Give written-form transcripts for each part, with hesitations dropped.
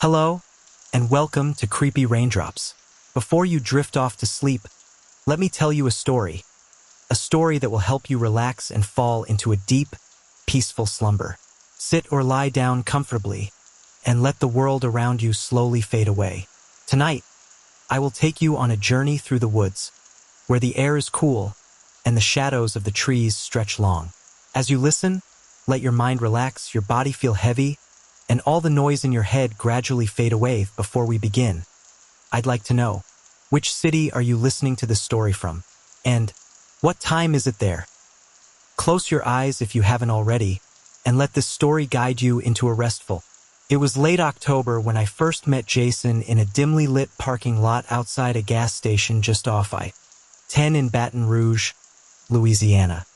Hello, and welcome to Creepy Raindrops. Before you drift off to sleep, let me tell you a story. A story that will help you relax and fall into a deep, peaceful slumber. Sit or lie down comfortably, and let the world around you slowly fade away. Tonight, I will take you on a journey through the woods, where the air is cool and the shadows of the trees stretch long. As you listen, let your mind relax, your body feel heavy, and all the noise in your head gradually fade away. Before we begin, I'd like to know, which city are you listening to this story from? And what time is it there? Close your eyes if you haven't already, and let this story guide you into a restful. It was late October when I first met Jason in a dimly lit parking lot outside a gas station just off I-10 in Baton Rouge, Louisiana.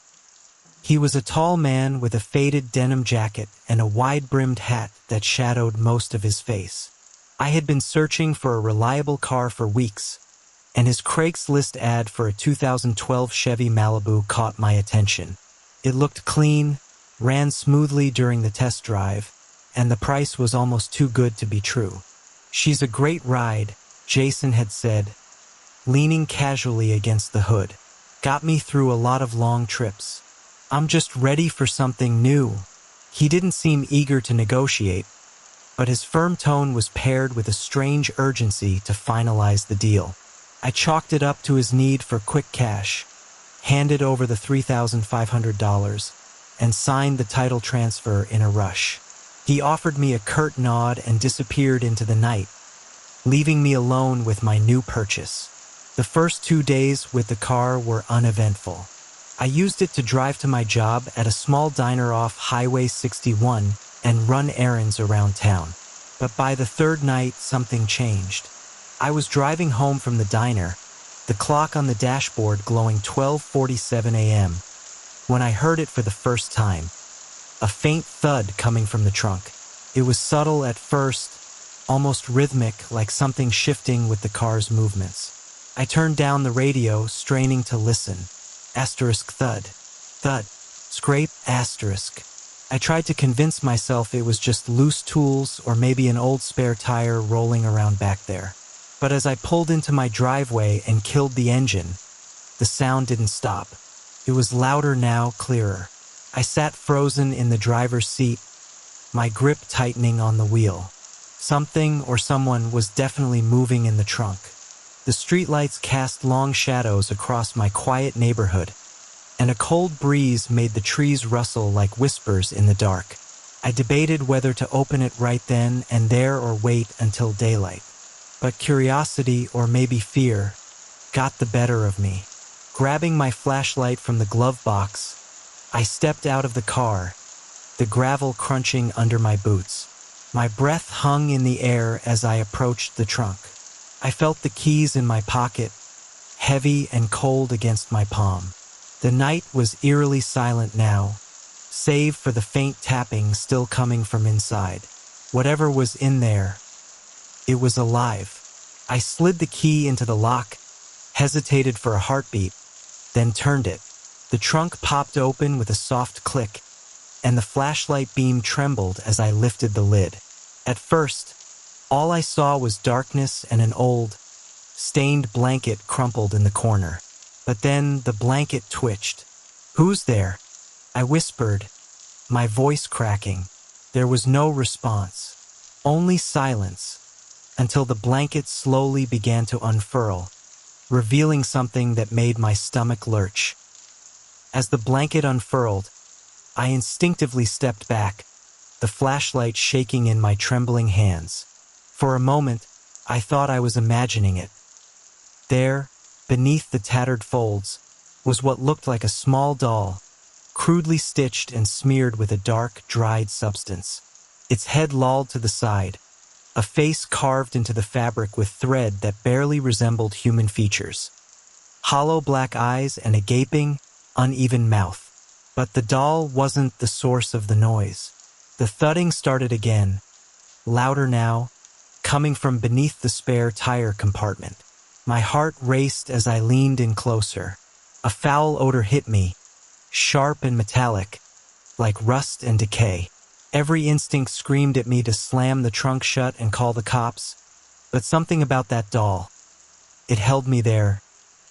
He was a tall man with a faded denim jacket and a wide-brimmed hat that shadowed most of his face. I had been searching for a reliable car for weeks, and his Craigslist ad for a 2012 Chevy Malibu caught my attention. It looked clean, ran smoothly during the test drive, and the price was almost too good to be true. "She's a great ride," Jason had said, leaning casually against the hood. "Got me through a lot of long trips. I'm just ready for something new." He didn't seem eager to negotiate, but his firm tone was paired with a strange urgency to finalize the deal. I chalked it up to his need for quick cash, handed over the $3,500, and signed the title transfer in a rush. He offered me a curt nod and disappeared into the night, leaving me alone with my new purchase. The first 2 days with the car were uneventful. I used it to drive to my job at a small diner off Highway 61 and run errands around town. But by the third night, something changed. I was driving home from the diner, the clock on the dashboard glowing 12:47 a.m., when I heard it for the first time. A faint thud coming from the trunk. It was subtle at first, almost rhythmic, like something shifting with the car's movements. I turned down the radio, straining to listen. Asterisk thud. Thud. Scrape. Asterisk. I tried to convince myself it was just loose tools or maybe an old spare tire rolling around back there. But as I pulled into my driveway and killed the engine, the sound didn't stop. It was louder now, clearer. I sat frozen in the driver's seat, my grip tightening on the wheel. Something or someone was definitely moving in the trunk. The streetlights cast long shadows across my quiet neighborhood, and a cold breeze made the trees rustle like whispers in the dark. I debated whether to open it right then and there or wait until daylight. But curiosity, or maybe fear, got the better of me. Grabbing my flashlight from the glove box, I stepped out of the car, the gravel crunching under my boots. My breath hung in the air as I approached the trunk. I felt the keys in my pocket, heavy and cold against my palm. The night was eerily silent now, save for the faint tapping still coming from inside. Whatever was in there, it was alive. I slid the key into the lock, hesitated for a heartbeat, then turned it. The trunk popped open with a soft click, and the flashlight beam trembled as I lifted the lid. At first, all I saw was darkness and an old, stained blanket crumpled in the corner. But then the blanket twitched. "Who's there?" I whispered, my voice cracking. There was no response, only silence, until the blanket slowly began to unfurl, revealing something that made my stomach lurch. As the blanket unfurled, I instinctively stepped back, the flashlight shaking in my trembling hands. For a moment, I thought I was imagining it. There, beneath the tattered folds, was what looked like a small doll, crudely stitched and smeared with a dark, dried substance. Its head lolled to the side, a face carved into the fabric with thread that barely resembled human features. Hollow black eyes and a gaping, uneven mouth. But the doll wasn't the source of the noise. The thudding started again, louder now, coming from beneath the spare tire compartment. My heart raced as I leaned in closer. A foul odor hit me, sharp and metallic, like rust and decay. Every instinct screamed at me to slam the trunk shut and call the cops, but something about that doll, it held me there,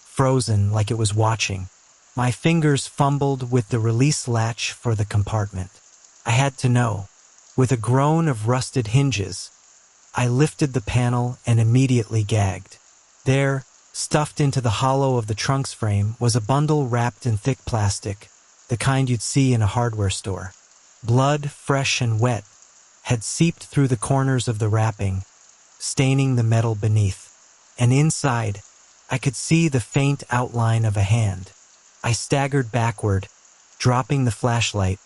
frozen like it was watching. My fingers fumbled with the release latch for the compartment. I had to know. With a groan of rusted hinges, I lifted the panel and immediately gagged. There, stuffed into the hollow of the trunk's frame, was a bundle wrapped in thick plastic, the kind you'd see in a hardware store. Blood, fresh and wet, had seeped through the corners of the wrapping, staining the metal beneath. And inside, I could see the faint outline of a hand. I staggered backward, dropping the flashlight,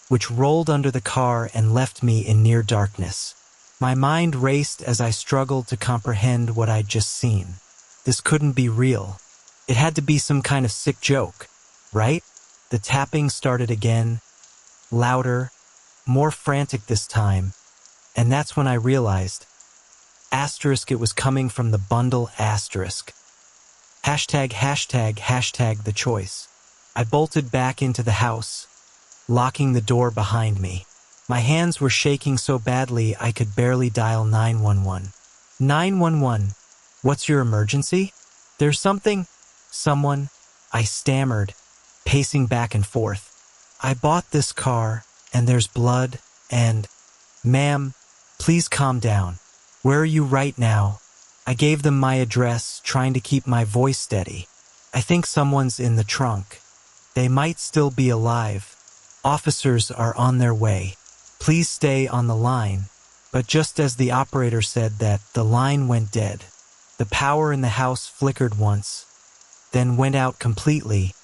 which rolled under the car and left me in near darkness. My mind raced as I struggled to comprehend what I'd just seen. This couldn't be real. It had to be some kind of sick joke, right? The tapping started again, louder, more frantic this time, and that's when I realized. Asterisk, it was coming from the bundle asterisk. Hashtag, hashtag, hashtag the choice. I bolted back into the house, locking the door behind me. My hands were shaking so badly I could barely dial 911. 911, what's your emergency? There's someone, I stammered, pacing back and forth. I bought this car, and there's blood, and... Ma'am, please calm down. Where are you right now? I gave them my address, trying to keep my voice steady. I think someone's in the trunk. They might still be alive. Officers are on their way. Please stay on the line. But just as the operator said that, the line went dead. The power in the house flickered once, then went out completely,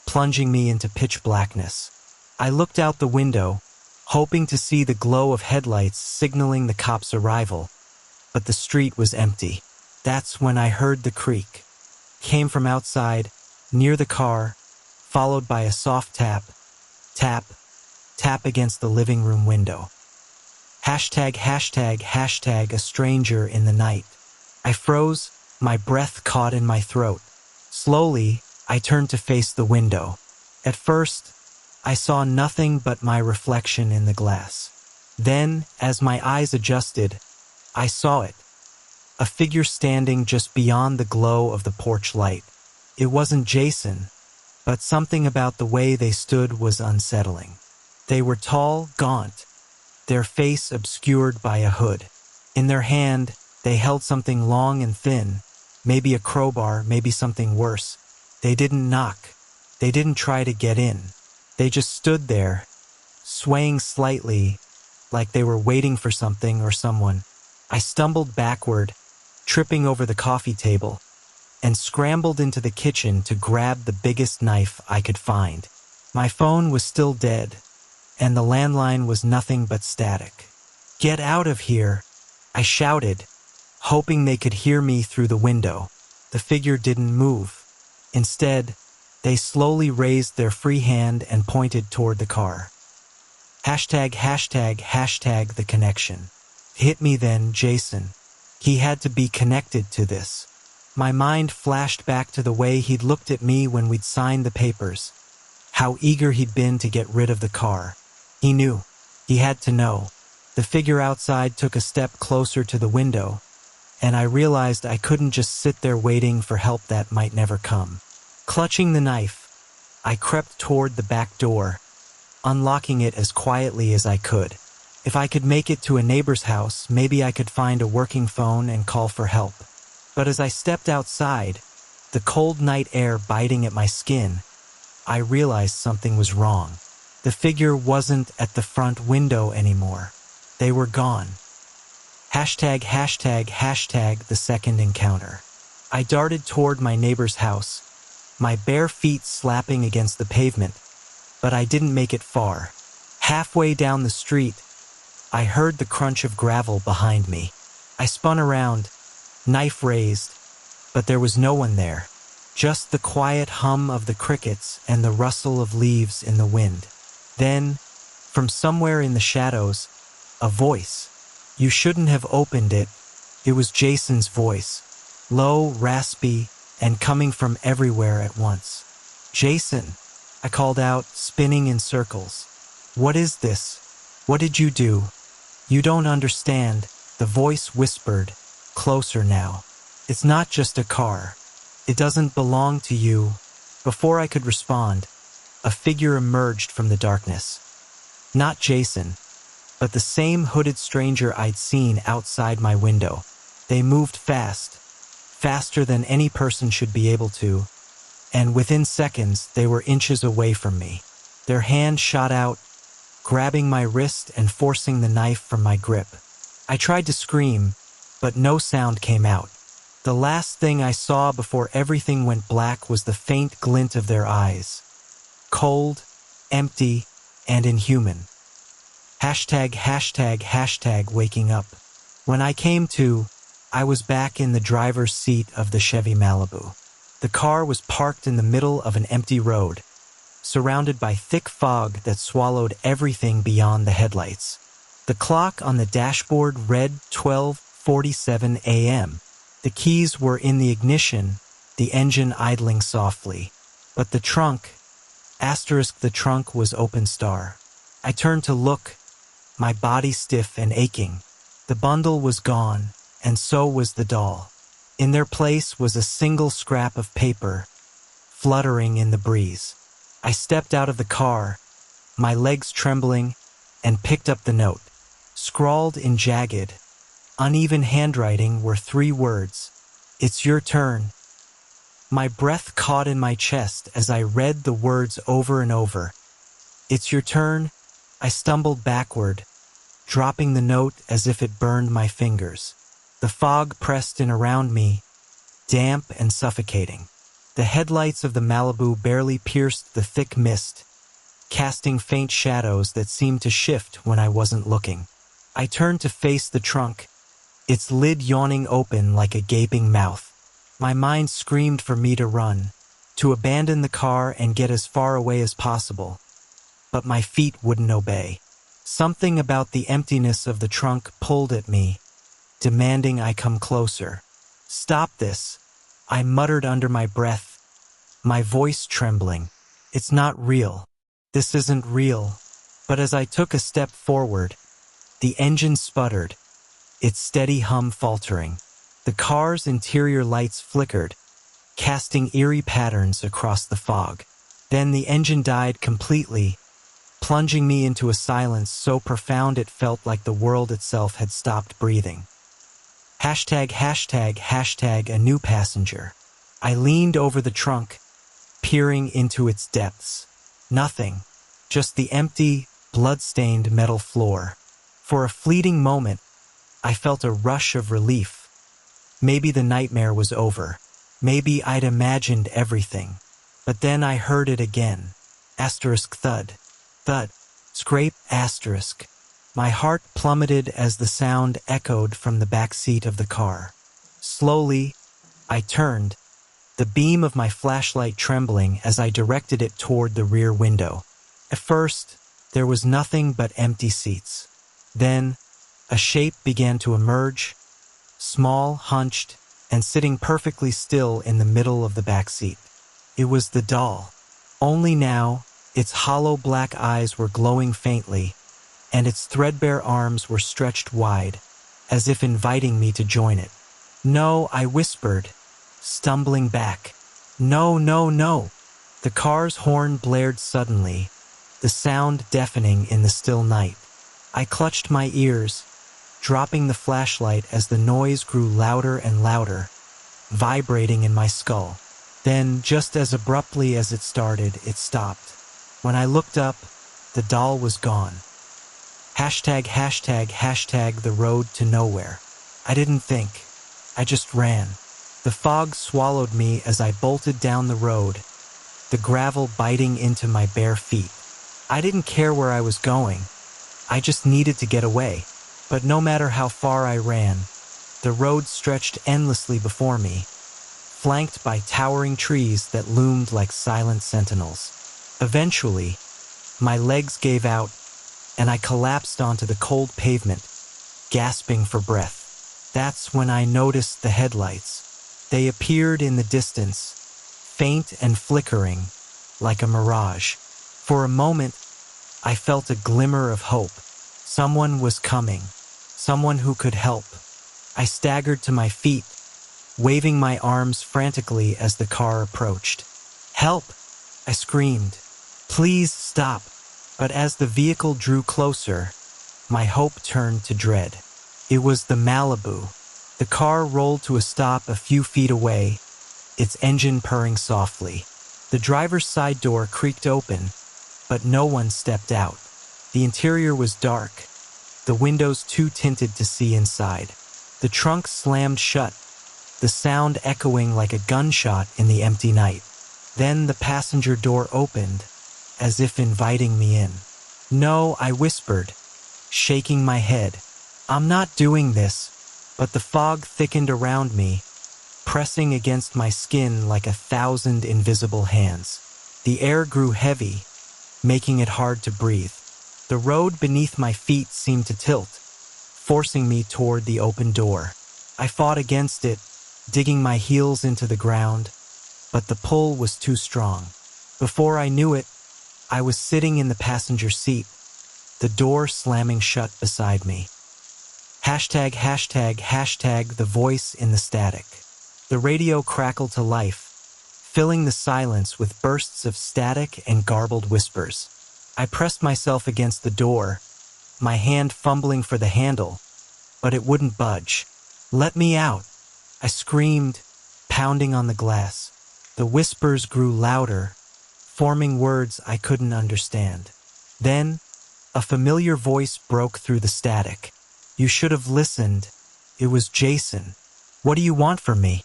plunging me into pitch blackness. I looked out the window, hoping to see the glow of headlights signaling the cops' arrival, but the street was empty. That's when I heard the creak. Came from outside, near the car, followed by a soft tap, tap, tap against the living room window. Hashtag, hashtag, hashtag a stranger in the night. I froze, my breath caught in my throat. Slowly, I turned to face the window. At first, I saw nothing but my reflection in the glass. Then, as my eyes adjusted, I saw it. A figure standing just beyond the glow of the porch light. It wasn't Jason, but something about the way they stood was unsettling. They were tall, gaunt, their face obscured by a hood. In their hand, they held something long and thin, maybe a crowbar, maybe something worse. They didn't knock. They didn't try to get in. They just stood there, swaying slightly, like they were waiting for something or someone. I stumbled backward, tripping over the coffee table, and scrambled into the kitchen to grab the biggest knife I could find. My phone was still dead, and the landline was nothing but static. "Get out of here," I shouted, hoping they could hear me through the window. The figure didn't move. Instead, they slowly raised their free hand and pointed toward the car. Hashtag, hashtag, hashtag the connection. Hit me then, Jason. He had to be connected to this. My mind flashed back to the way he'd looked at me when we'd signed the papers. How eager he'd been to get rid of the car. He knew. He had to know. The figure outside took a step closer to the window, and I realized I couldn't just sit there waiting for help that might never come. Clutching the knife, I crept toward the back door, unlocking it as quietly as I could. If I could make it to a neighbor's house, maybe I could find a working phone and call for help. But as I stepped outside, the cold night air biting at my skin, I realized something was wrong. The figure wasn't at the front window anymore. They were gone. Hashtag, hashtag, hashtag the second encounter. I darted toward my neighbor's house, my bare feet slapping against the pavement, but I didn't make it far. Halfway down the street, I heard the crunch of gravel behind me. I spun around, knife raised, but there was no one there. Just the quiet hum of the crickets and the rustle of leaves in the wind. Then, from somewhere in the shadows, a voice. You shouldn't have opened it. It was Jason's voice. Low, raspy, and coming from everywhere at once. "Jason," I called out, spinning in circles. "What is this? What did you do? You don't understand, the voice whispered, closer now. It's not just a car. It doesn't belong to you. Before I could respond, a figure emerged from the darkness. Not Jason, but the same hooded stranger I'd seen outside my window. They moved fast, faster than any person should be able to, and within seconds they were inches away from me. Their hand shot out, grabbing my wrist and forcing the knife from my grip. I tried to scream, but no sound came out. The last thing I saw before everything went black was the faint glint of their eyes. Cold, empty, and inhuman. #### waking up. When I came to, I was back in the driver's seat of the Chevy Malibu. The car was parked in the middle of an empty road, surrounded by thick fog that swallowed everything beyond the headlights. The clock on the dashboard read 12:47 a.m. The keys were in the ignition, the engine idling softly. But the trunk, the trunk was open star. I turned to look, my body stiff and aching. The bundle was gone, and so was the doll. In their place was a single scrap of paper, fluttering in the breeze. I stepped out of the car, my legs trembling, and picked up the note. Scrawled in jagged, uneven handwriting were 3 words. It's your turn. My breath caught in my chest as I read the words over and over. It's your turn. I stumbled backward, dropping the note as if it burned my fingers. The fog pressed in around me, damp and suffocating. The headlights of the Malibu barely pierced the thick mist, casting faint shadows that seemed to shift when I wasn't looking. I turned to face the trunk, its lid yawning open like a gaping mouth. My mind screamed for me to run, to abandon the car and get as far away as possible. But my feet wouldn't obey. Something about the emptiness of the trunk pulled at me, demanding I come closer. Stop this, I muttered under my breath, my voice trembling. It's not real. This isn't real. But as I took a step forward, the engine sputtered, its steady hum faltering. The car's interior lights flickered, casting eerie patterns across the fog. Then the engine died completely, plunging me into a silence so profound it felt like the world itself had stopped breathing. #### a new passenger. I leaned over the trunk, peering into its depths. Nothing, just the empty, blood-stained metal floor. For a fleeting moment, I felt a rush of relief. Maybe the nightmare was over. Maybe I'd imagined everything. But then I heard it again. *thud. Thud. Scrape *. My heart plummeted as the sound echoed from the back seat of the car. Slowly, I turned, the beam of my flashlight trembling as I directed it toward the rear window. At first, there was nothing but empty seats. Then, a shape began to emerge, small, hunched, and sitting perfectly still in the middle of the back seat. It was the doll. Only now, its hollow black eyes were glowing faintly, and its threadbare arms were stretched wide, as if inviting me to join it. "No," I whispered, stumbling back. "No, no, no." The car's horn blared suddenly, the sound deafening in the still night. I clutched my ears, dropping the flashlight as the noise grew louder and louder, vibrating in my skull. Then, just as abruptly as it started, it stopped. When I looked up, the doll was gone. #### the road to nowhere. I didn't think. I just ran. The fog swallowed me as I bolted down the road, the gravel biting into my bare feet. I didn't care where I was going. I just needed to get away. But no matter how far I ran, the road stretched endlessly before me, flanked by towering trees that loomed like silent sentinels. Eventually, my legs gave out, and I collapsed onto the cold pavement, gasping for breath. That's when I noticed the headlights. They appeared in the distance, faint and flickering, like a mirage. For a moment, I felt a glimmer of hope. Someone was coming. Someone who could help. I staggered to my feet, waving my arms frantically as the car approached. "Help!" I screamed. "Please stop." But as the vehicle drew closer, my hope turned to dread. It was the Malibu. The car rolled to a stop a few feet away, its engine purring softly. The driver's side door creaked open, but no one stepped out. The interior was dark, the windows too tinted to see inside. The trunk slammed shut, the sound echoing like a gunshot in the empty night. Then the passenger door opened, as if inviting me in. "No," I whispered, shaking my head. "I'm not doing this." But the fog thickened around me, pressing against my skin like 1,000 invisible hands. The air grew heavy, making it hard to breathe. The road beneath my feet seemed to tilt, forcing me toward the open door. I fought against it, digging my heels into the ground, but the pull was too strong. Before I knew it, I was sitting in the passenger seat, the door slamming shut beside me. Hashtag, hashtag, hashtag, the voice in the static. The radio crackled to life, filling the silence with bursts of static and garbled whispers. I pressed myself against the door, my hand fumbling for the handle, but it wouldn't budge. "Let me out!" I screamed, pounding on the glass. The whispers grew louder, forming words I couldn't understand. Then, a familiar voice broke through the static. "You should have listened. It was Jason. What do you want from me?"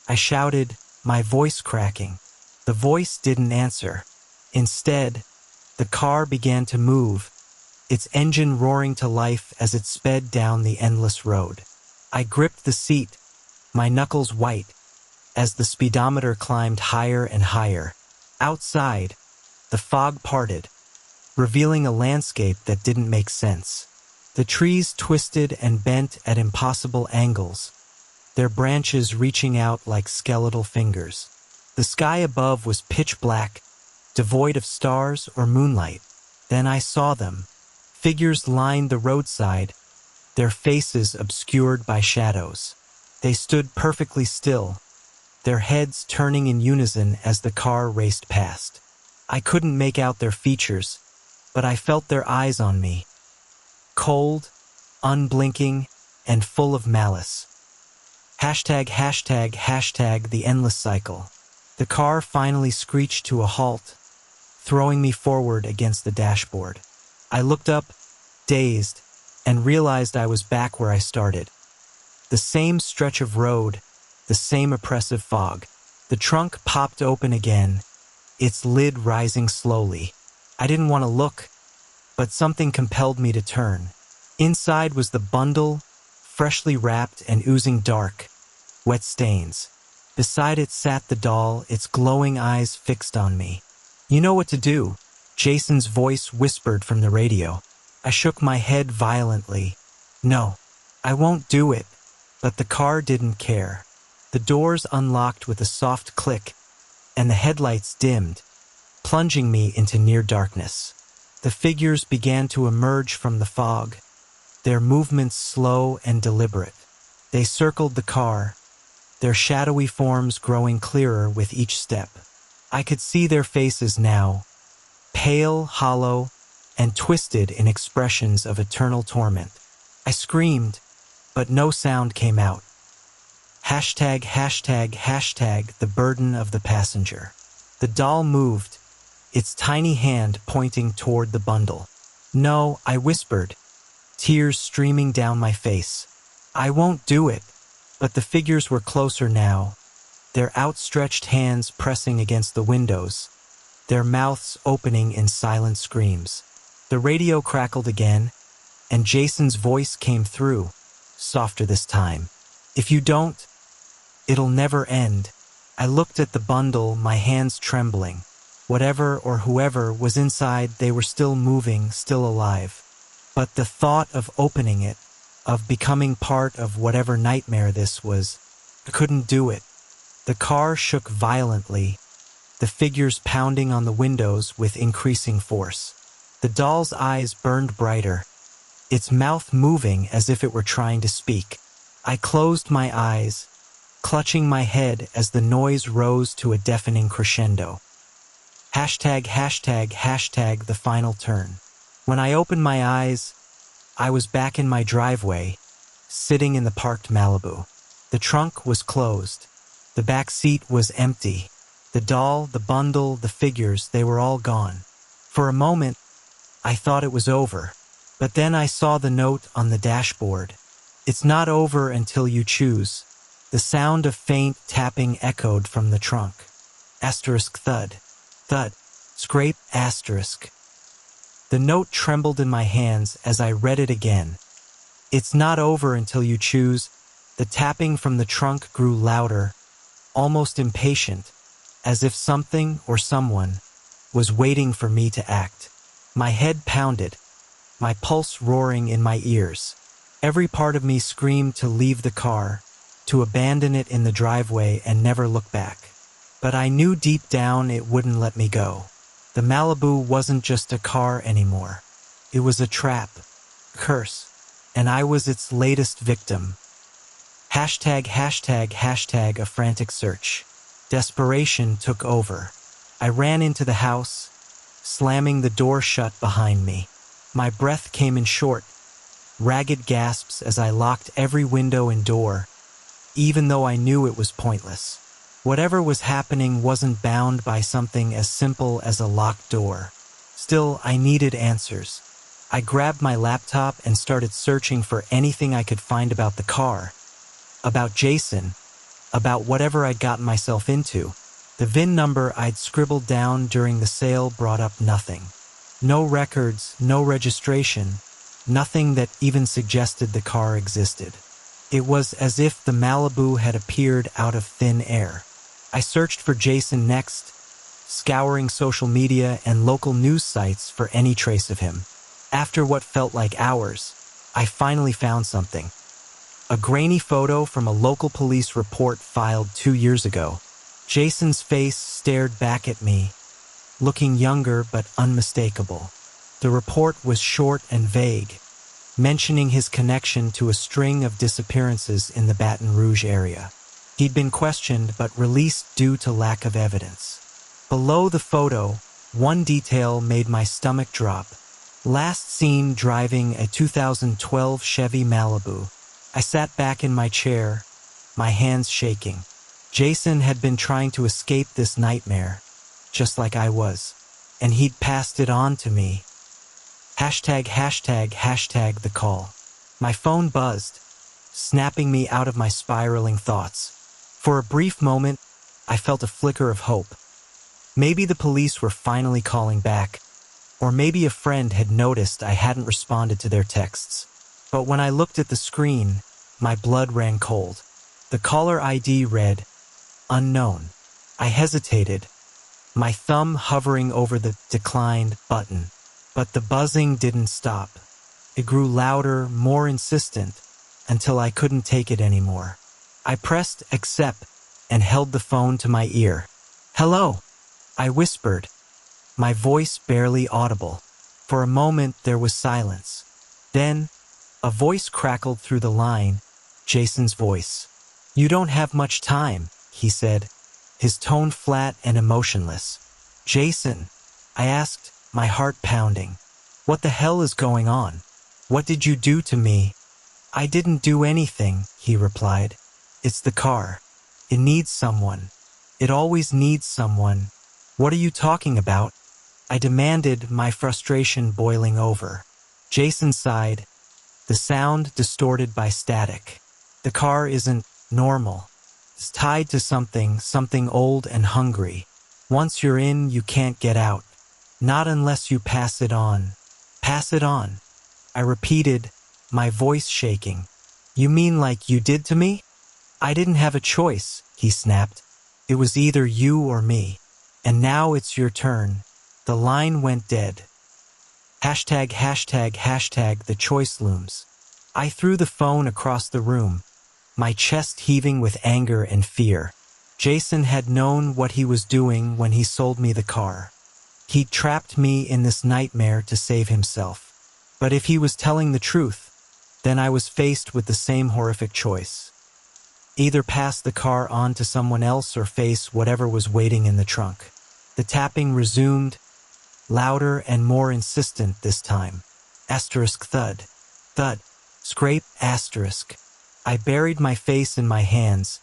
I shouted, my voice cracking. The voice didn't answer. Instead, the car began to move, its engine roaring to life as it sped down the endless road. I gripped the seat, my knuckles white, as the speedometer climbed higher and higher. Outside, the fog parted, revealing a landscape that didn't make sense. The trees twisted and bent at impossible angles, their branches reaching out like skeletal fingers. The sky above was pitch black, devoid of stars or moonlight. Then I saw them. Figures lined the roadside, their faces obscured by shadows. They stood perfectly still, their heads turning in unison as the car raced past. I couldn't make out their features, but I felt their eyes on me. Cold, unblinking, and full of malice. Hashtag, hashtag, hashtag, the endless cycle. The car finally screeched to a halt, throwing me forward against the dashboard. I looked up, dazed, and realized I was back where I started. The same stretch of road, the same oppressive fog. The trunk popped open again, its lid rising slowly. I didn't want to look, but something compelled me to turn. Inside was the bundle, freshly wrapped and oozing dark, wet stains. Beside it sat the doll, its glowing eyes fixed on me. "You know what to do," Jason's voice whispered from the radio. I shook my head violently. "No, I won't do it." But the car didn't care. The doors unlocked with a soft click, and the headlights dimmed, plunging me into near darkness. The figures began to emerge from the fog, their movements slow and deliberate. They circled the car, their shadowy forms growing clearer with each step. I could see their faces now, pale, hollow, and twisted in expressions of eternal torment. I screamed, but no sound came out. Hashtag, hashtag, hashtag, the burden of the passenger. The doll moved, its tiny hand pointing toward the bundle. "No," I whispered, tears streaming down my face. "I won't do it." But the figures were closer now, their outstretched hands pressing against the windows, their mouths opening in silent screams. The radio crackled again, and Jason's voice came through, softer this time. "If you don't, it'll never end." I looked at the bundle, my hands trembling. Whatever or whoever was inside, they were still moving, still alive. But the thought of opening it, of becoming part of whatever nightmare this was, I couldn't do it. The car shook violently, the figures pounding on the windows with increasing force. The doll's eyes burned brighter, its mouth moving as if it were trying to speak. I closed my eyes, clutching my head as the noise rose to a deafening crescendo. Hashtag, hashtag, hashtag the final turn. When I opened my eyes, I was back in my driveway, sitting in the parked Malibu. The trunk was closed. The back seat was empty. The doll, the bundle, the figures, they were all gone. For a moment, I thought it was over. But then I saw the note on the dashboard. It's not over until you choose. The sound of faint tapping echoed from the trunk. Asterisk thud. Thud. Scrape asterisk. The note trembled in my hands as I read it again. It's not over until you choose. The tapping from the trunk grew louder, almost impatient, as if something or someone was waiting for me to act. My head pounded, my pulse roaring in my ears. Every part of me screamed to leave the car, to abandon it in the driveway and never look back. But I knew deep down it wouldn't let me go. The Malibu wasn't just a car anymore. It was a trap, curse, and I was its latest victim. Hashtag, hashtag, hashtag a frantic search. Desperation took over. I ran into the house, slamming the door shut behind me. My breath came in short, ragged gasps as I locked every window and door, even though I knew it was pointless. Whatever was happening wasn't bound by something as simple as a locked door. Still, I needed answers. I grabbed my laptop and started searching for anything I could find about the car, about Jason, about whatever I'd gotten myself into. The VIN number I'd scribbled down during the sale brought up nothing. No records, no registration, nothing that even suggested the car existed. It was as if the Malibu had appeared out of thin air. I searched for Jason next, scouring social media and local news sites for any trace of him. After what felt like hours, I finally found something. A grainy photo from a local police report filed 2 years ago. Jason's face stared back at me, looking younger but unmistakable. The report was short and vague, mentioning his connection to a string of disappearances in the Baton Rouge area. He'd been questioned but released due to lack of evidence. Below the photo, one detail made my stomach drop. Last seen driving a 2012 Chevy Malibu. I sat back in my chair, my hands shaking. Jason had been trying to escape this nightmare, just like I was, and he'd passed it on to me. Hashtag, hashtag, hashtag the call. My phone buzzed, snapping me out of my spiraling thoughts. For a brief moment, I felt a flicker of hope. Maybe the police were finally calling back, or maybe a friend had noticed I hadn't responded to their texts. But when I looked at the screen, my blood ran cold. The caller ID read, unknown. I hesitated, my thumb hovering over the declined button. But the buzzing didn't stop. It grew louder, more insistent, until I couldn't take it anymore. I pressed accept and held the phone to my ear. Hello, I whispered, my voice barely audible. For a moment there was silence. Then, a voice crackled through the line, Jason's voice. You don't have much time, he said, his tone flat and emotionless. Jason, I asked, my heart pounding. What the hell is going on? What did you do to me? I didn't do anything, he replied. It's the car. It needs someone. It always needs someone. What are you talking about? I demanded, my frustration boiling over. Jason sighed, the sound distorted by static. The car isn't normal. It's tied to something old and hungry. Once you're in, you can't get out. Not unless you pass it on. Pass it on. I repeated, my voice shaking. You mean like you did to me? I didn't have a choice, he snapped. It was either you or me. And now it's your turn. The line went dead. Hashtag, hashtag, hashtag the choice looms. I threw the phone across the room, my chest heaving with anger and fear. Jason had known what he was doing when he sold me the car. He'd trapped me in this nightmare to save himself. But if he was telling the truth, then I was faced with the same horrific choice. Either pass the car on to someone else or face whatever was waiting in the trunk. The tapping resumed, louder and more insistent this time. Asterisk thud. Thud. Scrape asterisk. I buried my face in my hands,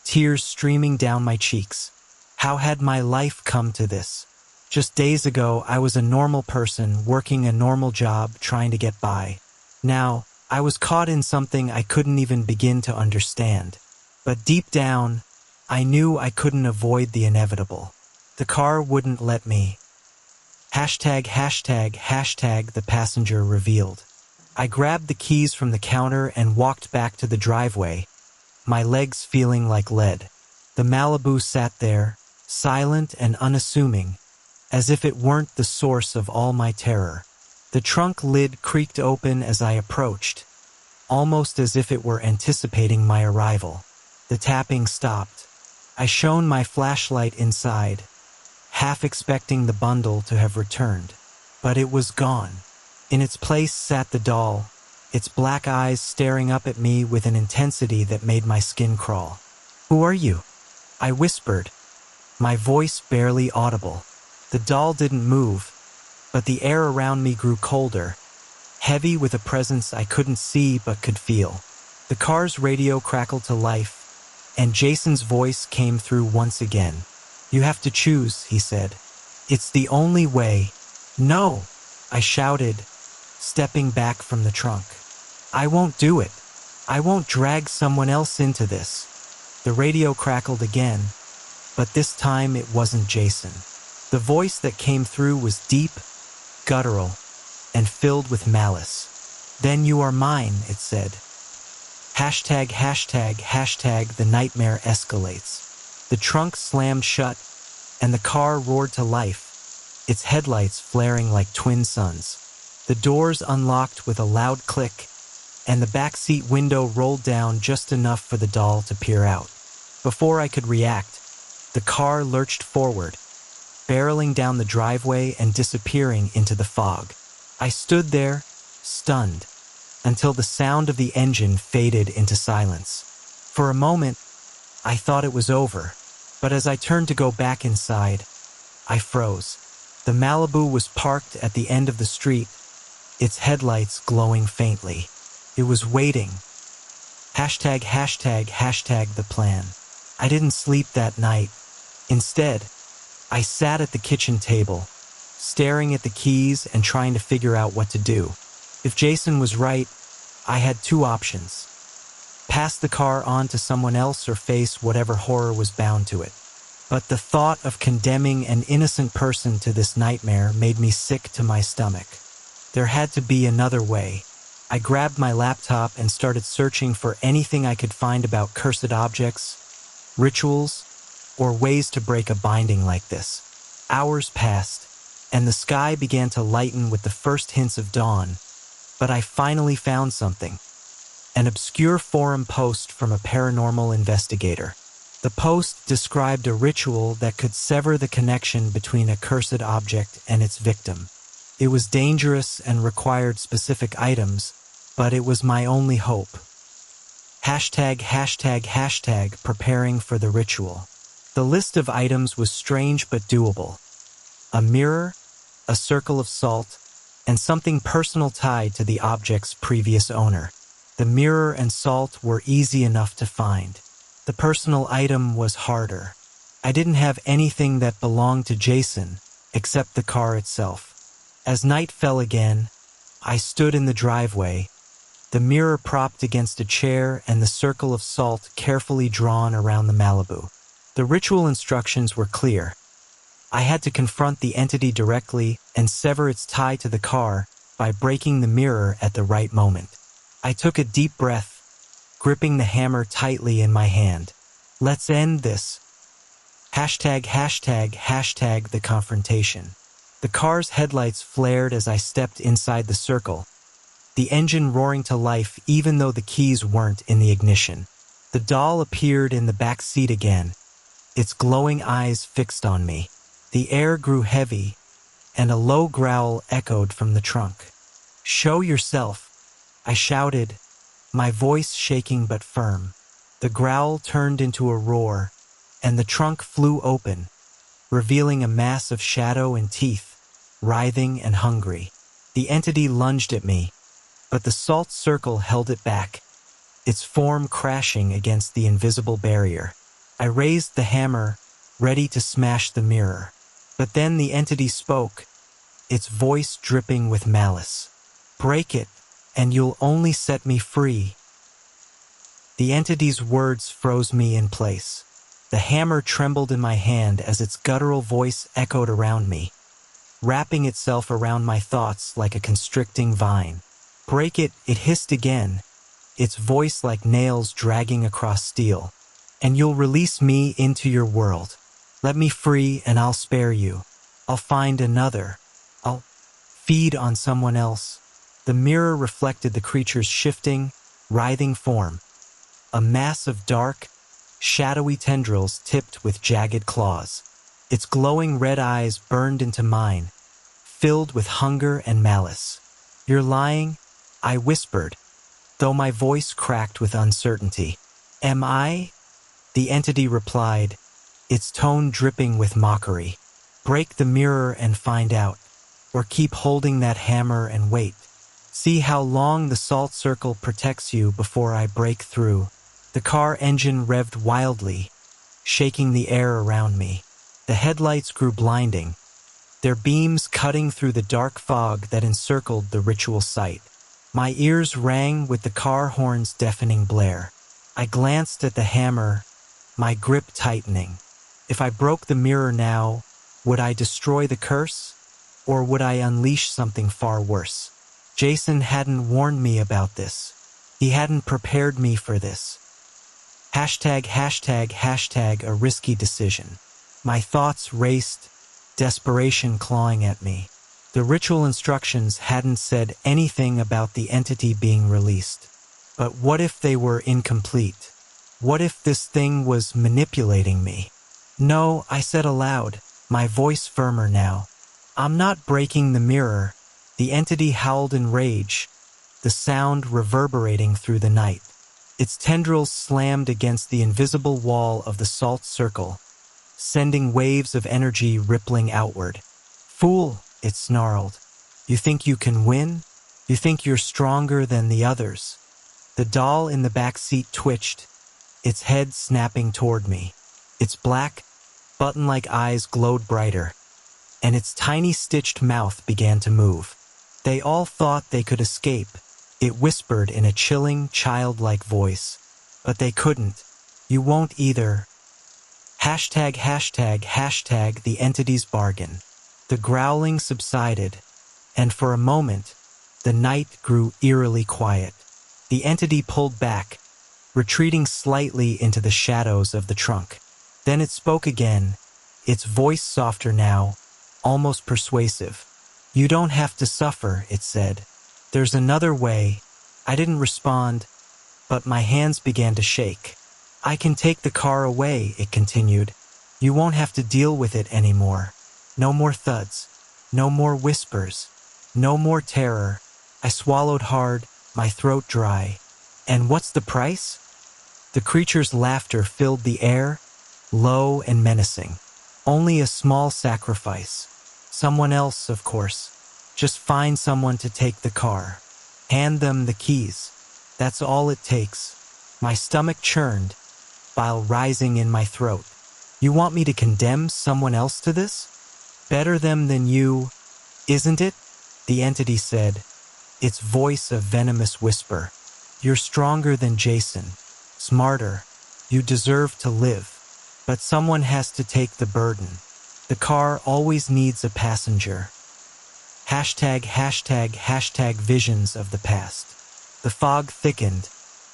tears streaming down my cheeks. How had my life come to this? Just days ago, I was a normal person working a normal job trying to get by. Now, I was caught in something I couldn't even begin to understand. But deep down, I knew I couldn't avoid the inevitable. The car wouldn't let me. Hashtag, the passenger revealed. I grabbed the keys from the counter and walked back to the driveway, my legs feeling like lead. The Malibu sat there, silent and unassuming, as if it weren't the source of all my terror. The trunk lid creaked open as I approached, almost as if it were anticipating my arrival. The tapping stopped. I shone my flashlight inside, half expecting the bundle to have returned. But it was gone. In its place sat the doll, its black eyes staring up at me with an intensity that made my skin crawl. "Who are you?" I whispered, my voice barely audible. The doll didn't move, but the air around me grew colder, heavy with a presence I couldn't see but could feel. The car's radio crackled to life, and Jason's voice came through once again. "You have to choose," he said. "It's the only way." "No," I shouted, stepping back from the trunk. "I won't do it. I won't drag someone else into this." The radio crackled again, but this time it wasn't Jason. The voice that came through was deep, guttural, and filled with malice. "Then you are mine," it said. Hashtag, the nightmare escalates. The trunk slammed shut, and the car roared to life, its headlights flaring like twin suns. The doors unlocked with a loud click, and the backseat window rolled down just enough for the doll to peer out. Before I could react, the car lurched forward, barreling down the driveway and disappearing into the fog. I stood there, stunned, until the sound of the engine faded into silence. For a moment, I thought it was over, but as I turned to go back inside, I froze. The Malibu was parked at the end of the street, its headlights glowing faintly. It was waiting. Hashtag, the plan. I didn't sleep that night. Instead, I sat at the kitchen table, staring at the keys and trying to figure out what to do. If Jason was right, I had two options: pass the car on to someone else or face whatever horror was bound to it. But the thought of condemning an innocent person to this nightmare made me sick to my stomach. There had to be another way. I grabbed my laptop and started searching for anything I could find about cursed objects, rituals, or ways to break a binding like this. Hours passed, and the sky began to lighten with the first hints of dawn, but I finally found something. An obscure forum post from a paranormal investigator. The post described a ritual that could sever the connection between a cursed object and its victim. It was dangerous and required specific items, but it was my only hope. Hashtag, preparing for the ritual. The list of items was strange but doable. A mirror, a circle of salt, and something personal tied to the object's previous owner. The mirror and salt were easy enough to find. The personal item was harder. I didn't have anything that belonged to Jason, except the car itself. As night fell again, I stood in the driveway, the mirror propped against a chair and the circle of salt carefully drawn around the Malibu. The ritual instructions were clear. I had to confront the entity directly and sever its tie to the car by breaking the mirror at the right moment. I took a deep breath, gripping the hammer tightly in my hand. Let's end this. Hashtag, the confrontation. The car's headlights flared as I stepped inside the circle, the engine roaring to life even though the keys weren't in the ignition. The doll appeared in the back seat again, its glowing eyes fixed on me. The air grew heavy, and a low growl echoed from the trunk. "Show yourself," I shouted, my voice shaking but firm. The growl turned into a roar, and the trunk flew open, revealing a mass of shadow and teeth, writhing and hungry. The entity lunged at me, but the salt circle held it back, its form crashing against the invisible barrier. I raised the hammer, ready to smash the mirror. But then the entity spoke, its voice dripping with malice. "Break it, and you'll only set me free." The entity's words froze me in place. The hammer trembled in my hand as its guttural voice echoed around me, wrapping itself around my thoughts like a constricting vine. "Break it," it hissed again, its voice like nails dragging across steel. "And you'll release me into your world. Let me free and I'll spare you. I'll find another. I'll feed on someone else." The mirror reflected the creature's shifting, writhing form, a mass of dark, shadowy tendrils tipped with jagged claws. Its glowing red eyes burned into mine, filled with hunger and malice. "You're lying," I whispered, though my voice cracked with uncertainty. "Am I?" The entity replied, its tone dripping with mockery. "Break the mirror and find out, or keep holding that hammer and wait. See how long the salt circle protects you before I break through." The car engine revved wildly, shaking the air around me. The headlights grew blinding, their beams cutting through the dark fog that encircled the ritual site. My ears rang with the car horn's deafening blare. I glanced at the hammer, my grip tightening. If I broke the mirror now, would I destroy the curse? Or would I unleash something far worse? Jason hadn't warned me about this. He hadn't prepared me for this. #### a risky decision. My thoughts raced, desperation clawing at me. The ritual instructions hadn't said anything about the entity being released. But what if they were incomplete? What if this thing was manipulating me? "No," I said aloud, my voice firmer now. "I'm not breaking the mirror." The entity howled in rage, the sound reverberating through the night. Its tendrils slammed against the invisible wall of the salt circle, sending waves of energy rippling outward. "Fool," it snarled. "You think you can win? You think you're stronger than the others?" The doll in the back seat twitched, its head snapping toward me. Its black, button-like eyes glowed brighter, and its tiny stitched mouth began to move. "They all thought they could escape," it whispered in a chilling, childlike voice. "But they couldn't. You won't either." #### the entity's bargain. The growling subsided, and for a moment, the night grew eerily quiet. The entity pulled back, retreating slightly into the shadows of the trunk. Then it spoke again, its voice softer now, almost persuasive. "You don't have to suffer," it said. "There's another way." I didn't respond, but my hands began to shake. "I can take the car away," it continued. "You won't have to deal with it anymore. No more thuds. No more whispers. No more terror." I swallowed hard, my throat dry. "And what's the price?" The creature's laughter filled the air, low and menacing. "Only a small sacrifice. Someone else, of course. Just find someone to take the car. Hand them the keys. That's all it takes." My stomach churned, bile rising in my throat. "You want me to condemn someone else to this? Better them than you, isn't it?" the entity said, its voice a venomous whisper. "You're stronger than Jason, smarter. You deserve to live. But someone has to take the burden. The car always needs a passenger." ### visions of the past. The fog thickened,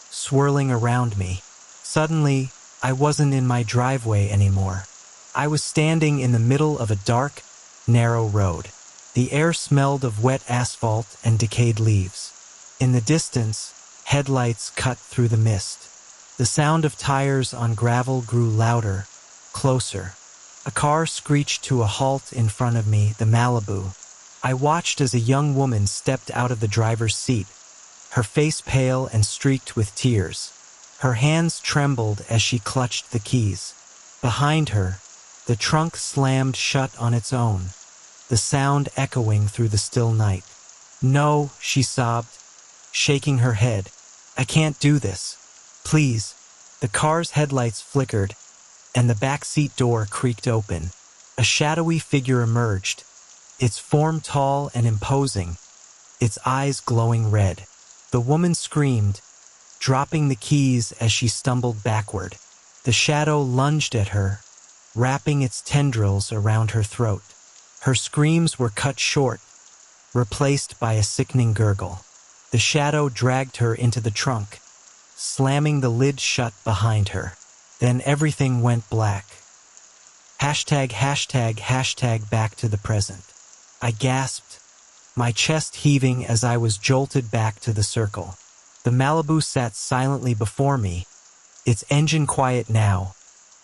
swirling around me. Suddenly, I wasn't in my driveway anymore. I was standing in the middle of a dark, narrow road. The air smelled of wet asphalt and decayed leaves. In the distance, headlights cut through the mist. The sound of tires on gravel grew louder, closer. A car screeched to a halt in front of me, the Malibu. I watched as a young woman stepped out of the driver's seat, her face pale and streaked with tears. Her hands trembled as she clutched the keys. Behind her, the trunk slammed shut on its own, the sound echoing through the still night. "No," she sobbed, shaking her head. "I can't do this. Please." The car's headlights flickered, and the back seat door creaked open. A shadowy figure emerged, its form tall and imposing, its eyes glowing red. The woman screamed, dropping the keys as she stumbled backward. The shadow lunged at her, wrapping its tendrils around her throat. Her screams were cut short, replaced by a sickening gurgle. The shadow dragged her into the trunk, slamming the lid shut behind her. Then everything went black. #### back to the present. I gasped, my chest heaving as I was jolted back to the circle. The Malibu sat silently before me, its engine quiet now,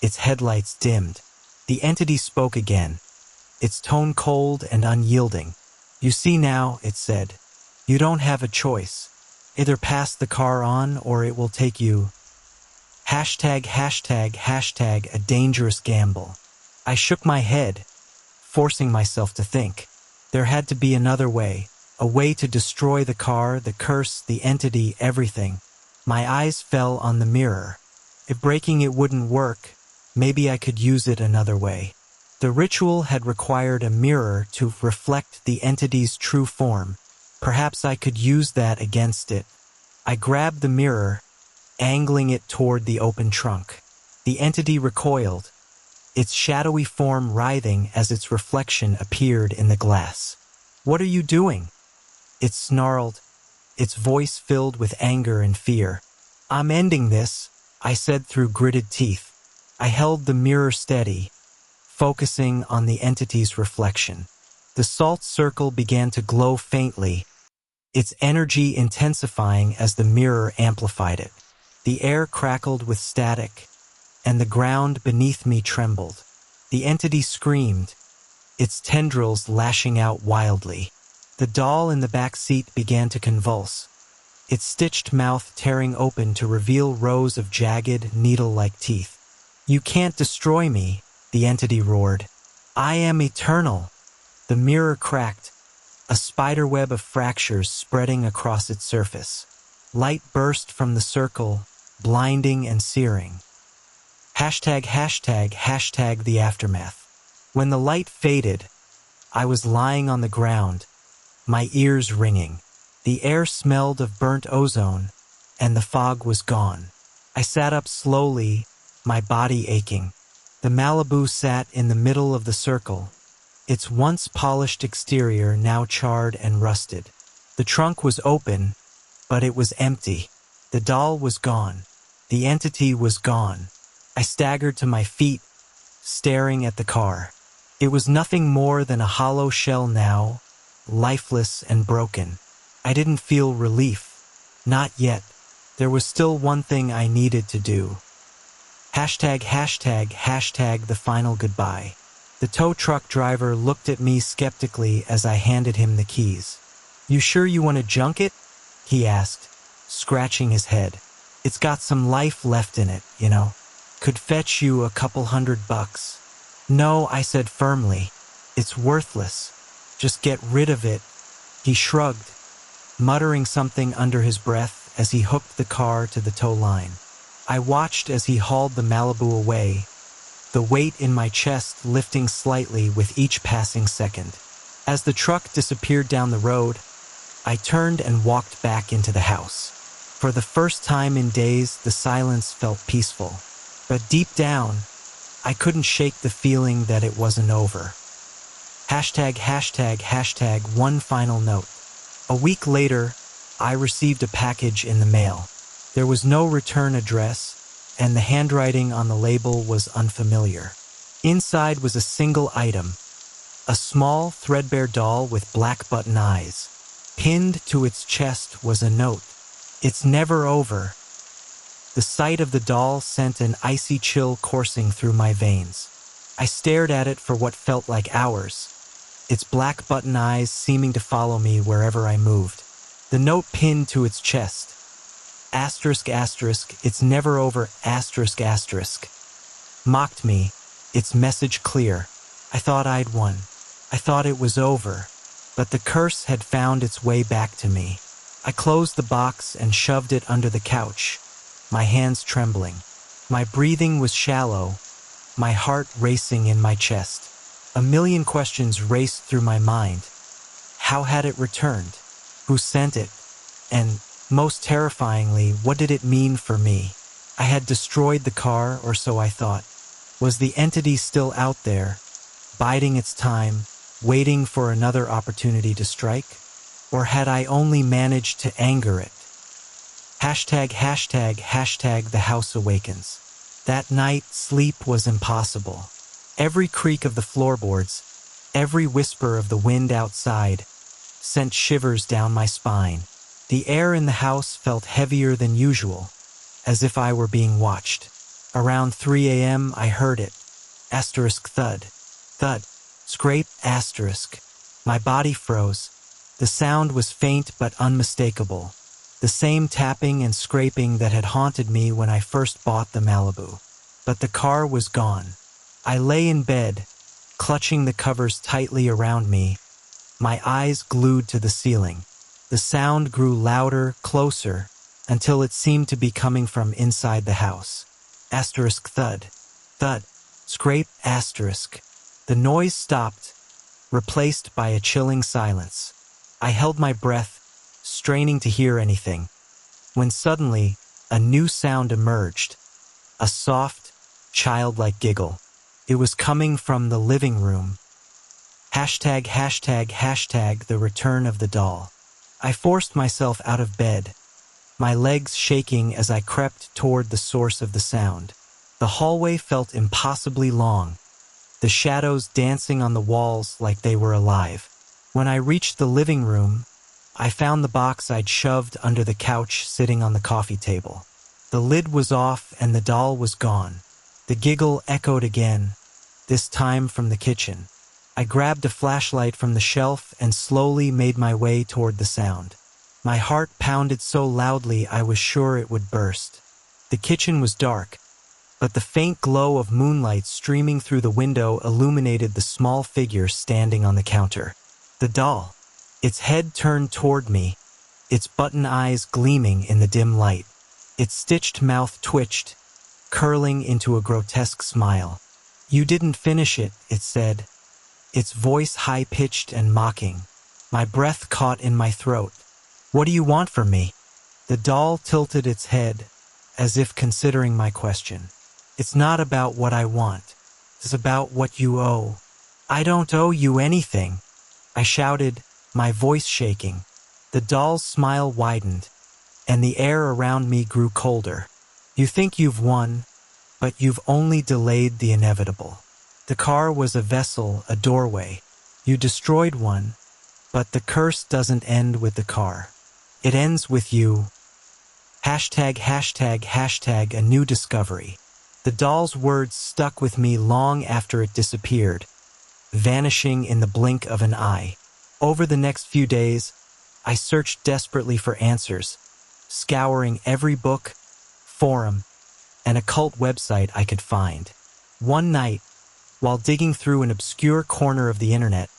its headlights dimmed. The entity spoke again, its tone cold and unyielding. "You see now," it said, "you don't have a choice. Either pass the car on or it will take you ####, a dangerous gamble." I shook my head, forcing myself to think. There had to be another way, a way to destroy the car, the curse, the entity, everything. My eyes fell on the mirror. If breaking it wouldn't work, maybe I could use it another way. The ritual had required a mirror to reflect the entity's true form. Perhaps I could use that against it. I grabbed the mirror, angling it toward the open trunk. The entity recoiled, its shadowy form writhing as its reflection appeared in the glass. "What are you doing?" It snarled, its voice filled with anger and fear. "I'm ending this," I said through gritted teeth. I held the mirror steady, focusing on the entity's reflection. The salt circle began to glow faintly, its energy intensifying as the mirror amplified it. The air crackled with static, and the ground beneath me trembled. The entity screamed, its tendrils lashing out wildly. The doll in the back seat began to convulse, its stitched mouth tearing open to reveal rows of jagged, needle-like teeth. "You can't destroy me," the entity roared. "I am eternal." The mirror cracked, a spiderweb of fractures spreading across its surface. Light burst from the circle, blinding and searing. ###, the aftermath. When the light faded, I was lying on the ground, my ears ringing. The air smelled of burnt ozone, and the fog was gone. I sat up slowly, my body aching. The Malibu sat in the middle of the circle, its once polished exterior now charred and rusted. The trunk was open, but it was empty. The doll was gone. The entity was gone. I staggered to my feet, staring at the car. It was nothing more than a hollow shell now, lifeless and broken. I didn't feel relief. Not yet. There was still one thing I needed to do. ###, the final goodbye. The tow truck driver looked at me skeptically as I handed him the keys. "You sure you want to junk it?" he asked, scratching his head. "It's got some life left in it, you know. Could fetch you a couple $100. "No," I said firmly. "It's worthless. Just get rid of it." He shrugged, muttering something under his breath as he hooked the car to the tow line. I watched as he hauled the Malibu away, the weight in my chest lifting slightly with each passing second. As the truck disappeared down the road, I turned and walked back into the house. For the first time in days, the silence felt peaceful. But deep down, I couldn't shake the feeling that it wasn't over. ###, one final note. A week later, I received a package in the mail. There was no return address, and the handwriting on the label was unfamiliar. Inside was a single item, a small, threadbare doll with black button eyes. Pinned to its chest was a note. "It's never over." The sight of the doll sent an icy chill coursing through my veins. I stared at it for what felt like hours, its black button eyes seeming to follow me wherever I moved. The note pinned to its chest. Asterisk, asterisk, it's never over, asterisk, asterisk. Mocked me, its message clear. I thought I'd won. I thought it was over. But the curse had found its way back to me. I closed the box and shoved it under the couch, my hands trembling. My breathing was shallow, my heart racing in my chest. A million questions raced through my mind. How had it returned? Who sent it? And, most terrifyingly, what did it mean for me? I had destroyed the car, or so I thought. Was the entity still out there, biding its time, waiting for another opportunity to strike? Or had I only managed to anger it? Hashtag, hashtag, hashtag the house awakens. That night, sleep was impossible. Every creak of the floorboards, every whisper of the wind outside, sent shivers down my spine. The air in the house felt heavier than usual, as if I were being watched. Around 3 a.m. I heard it. Asterisk thud. Thud. Scrape asterisk. My body froze. The sound was faint but unmistakable. The same tapping and scraping that had haunted me when I first bought the Malibu. But the car was gone. I lay in bed, clutching the covers tightly around me, my eyes glued to the ceiling. The sound grew louder, closer, until it seemed to be coming from inside the house. Asterisk thud. Thud. Scrape asterisk. The noise stopped, replaced by a chilling silence. I held my breath, straining to hear anything, when suddenly a new sound emerged. A soft, childlike giggle. It was coming from the living room. Hashtag, hashtag, hashtag the return of the doll. I forced myself out of bed, my legs shaking as I crept toward the source of the sound. The hallway felt impossibly long, the shadows dancing on the walls like they were alive. When I reached the living room, I found the box I'd shoved under the couch sitting on the coffee table. The lid was off and the doll was gone. The giggle echoed again, this time from the kitchen. I grabbed a flashlight from the shelf and slowly made my way toward the sound. My heart pounded so loudly I was sure it would burst. The kitchen was dark, but the faint glow of moonlight streaming through the window illuminated the small figure standing on the counter. The doll, its head turned toward me, its button eyes gleaming in the dim light. Its stitched mouth twitched, curling into a grotesque smile. "You didn't finish it," it said, its voice high-pitched and mocking. My breath caught in my throat. "What do you want from me?" The doll tilted its head, as if considering my question. "It's not about what I want. It's about what you owe." "I don't owe you anything," I shouted, my voice shaking. The doll's smile widened, and the air around me grew colder. "You think you've won, but you've only delayed the inevitable. The car was a vessel, a doorway. You destroyed one, but the curse doesn't end with the car. It ends with you." Hashtag, hashtag, hashtag a new discovery. The doll's words stuck with me long after it disappeared, vanishing in the blink of an eye. Over the next few days, I searched desperately for answers, scouring every book, forum, and occult website I could find. One night, while digging through an obscure corner of the internet,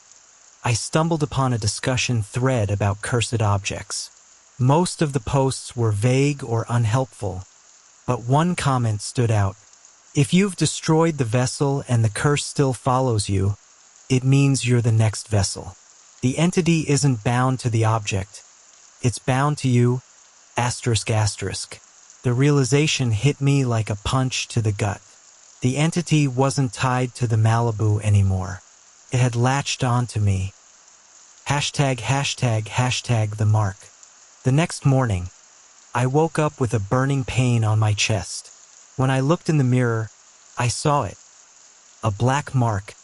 I stumbled upon a discussion thread about cursed objects. Most of the posts were vague or unhelpful, but one comment stood out. "If you've destroyed the vessel and the curse still follows you, it means you're the next vessel. The entity isn't bound to the object. It's bound to you, asterisk asterisk." The realization hit me like a punch to the gut. The entity wasn't tied to the Malibu anymore. It had latched onto me. Hashtag, hashtag, hashtag the mark. The next morning, I woke up with a burning pain on my chest. When I looked in the mirror, I saw it. A black mark,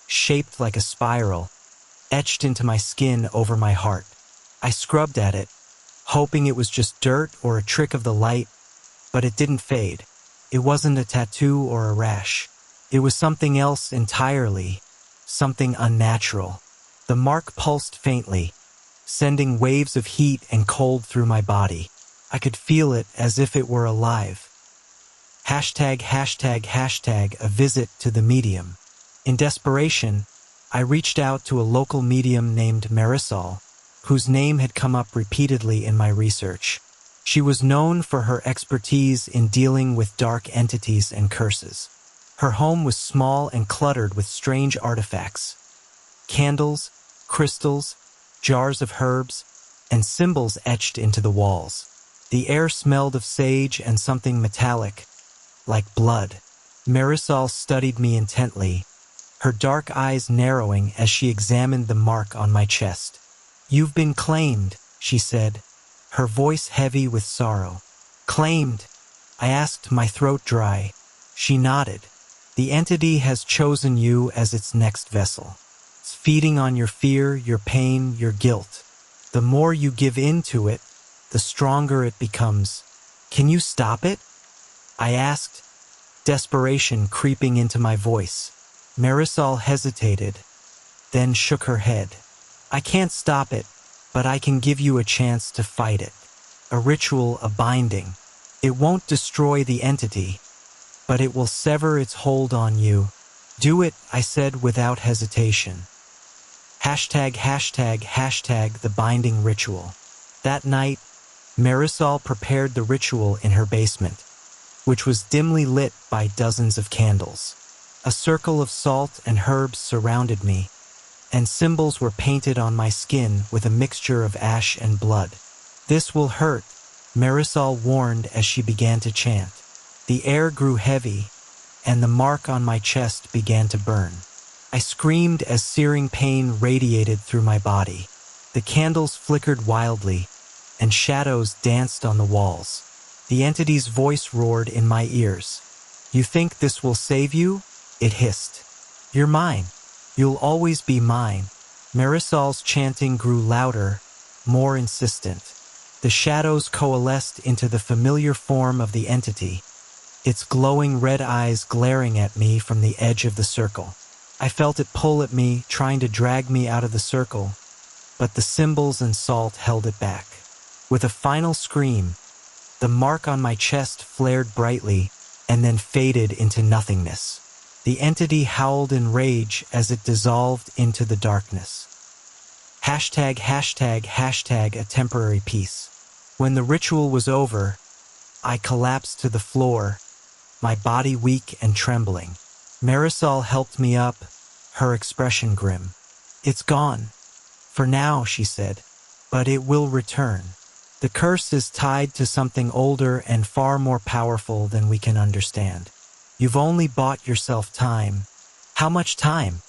shaped like a spiral, etched into my skin over my heart. I scrubbed at it, hoping it was just dirt or a trick of the light, but it didn't fade. It wasn't a tattoo or a rash. It was something else entirely, something unnatural. The mark pulsed faintly, sending waves of heat and cold through my body. I could feel it as if it were alive. ####, a visit to the medium. In desperation, I reached out to a local medium named Marisol, whose name had come up repeatedly in my research. She was known for her expertise in dealing with dark entities and curses. Her home was small and cluttered with strange artifacts: candles, crystals, jars of herbs, and symbols etched into the walls. The air smelled of sage and something metallic, like blood. Marisol studied me intently, her dark eyes narrowing as she examined the mark on my chest. "You've been claimed," she said, her voice heavy with sorrow. "Claimed?" I asked, my throat dry. She nodded. "The entity has chosen you as its next vessel. It's feeding on your fear, your pain, your guilt. The more you give in to it, the stronger it becomes. Can you stop it?" I asked, desperation creeping into my voice. Marisol hesitated, then shook her head. "I can't stop it, but I can give you a chance to fight it. A ritual, a binding. It won't destroy the entity, but it will sever its hold on you." "Do it," I said without hesitation. ####, the binding ritual. That night, Marisol prepared the ritual in her basement, which was dimly lit by dozens of candles. A circle of salt and herbs surrounded me, and symbols were painted on my skin with a mixture of ash and blood. "This will hurt," Marisol warned as she began to chant. The air grew heavy, and the mark on my chest began to burn. I screamed as searing pain radiated through my body. The candles flickered wildly, and shadows danced on the walls. The entity's voice roared in my ears. "You think this will save you?" it hissed. "You're mine. You'll always be mine." Marisol's chanting grew louder, more insistent. The shadows coalesced into the familiar form of the entity, its glowing red eyes glaring at me from the edge of the circle. I felt it pull at me, trying to drag me out of the circle, but the symbols and salt held it back. With a final scream, the mark on my chest flared brightly and then faded into nothingness. The entity howled in rage as it dissolved into the darkness. ####, a temporary peace. When the ritual was over, I collapsed to the floor, my body weak and trembling. Marisol helped me up, her expression grim. "It's gone. For now," she said, "but it will return. The curse is tied to something older and far more powerful than we can understand. You've only bought yourself time." "How much time?"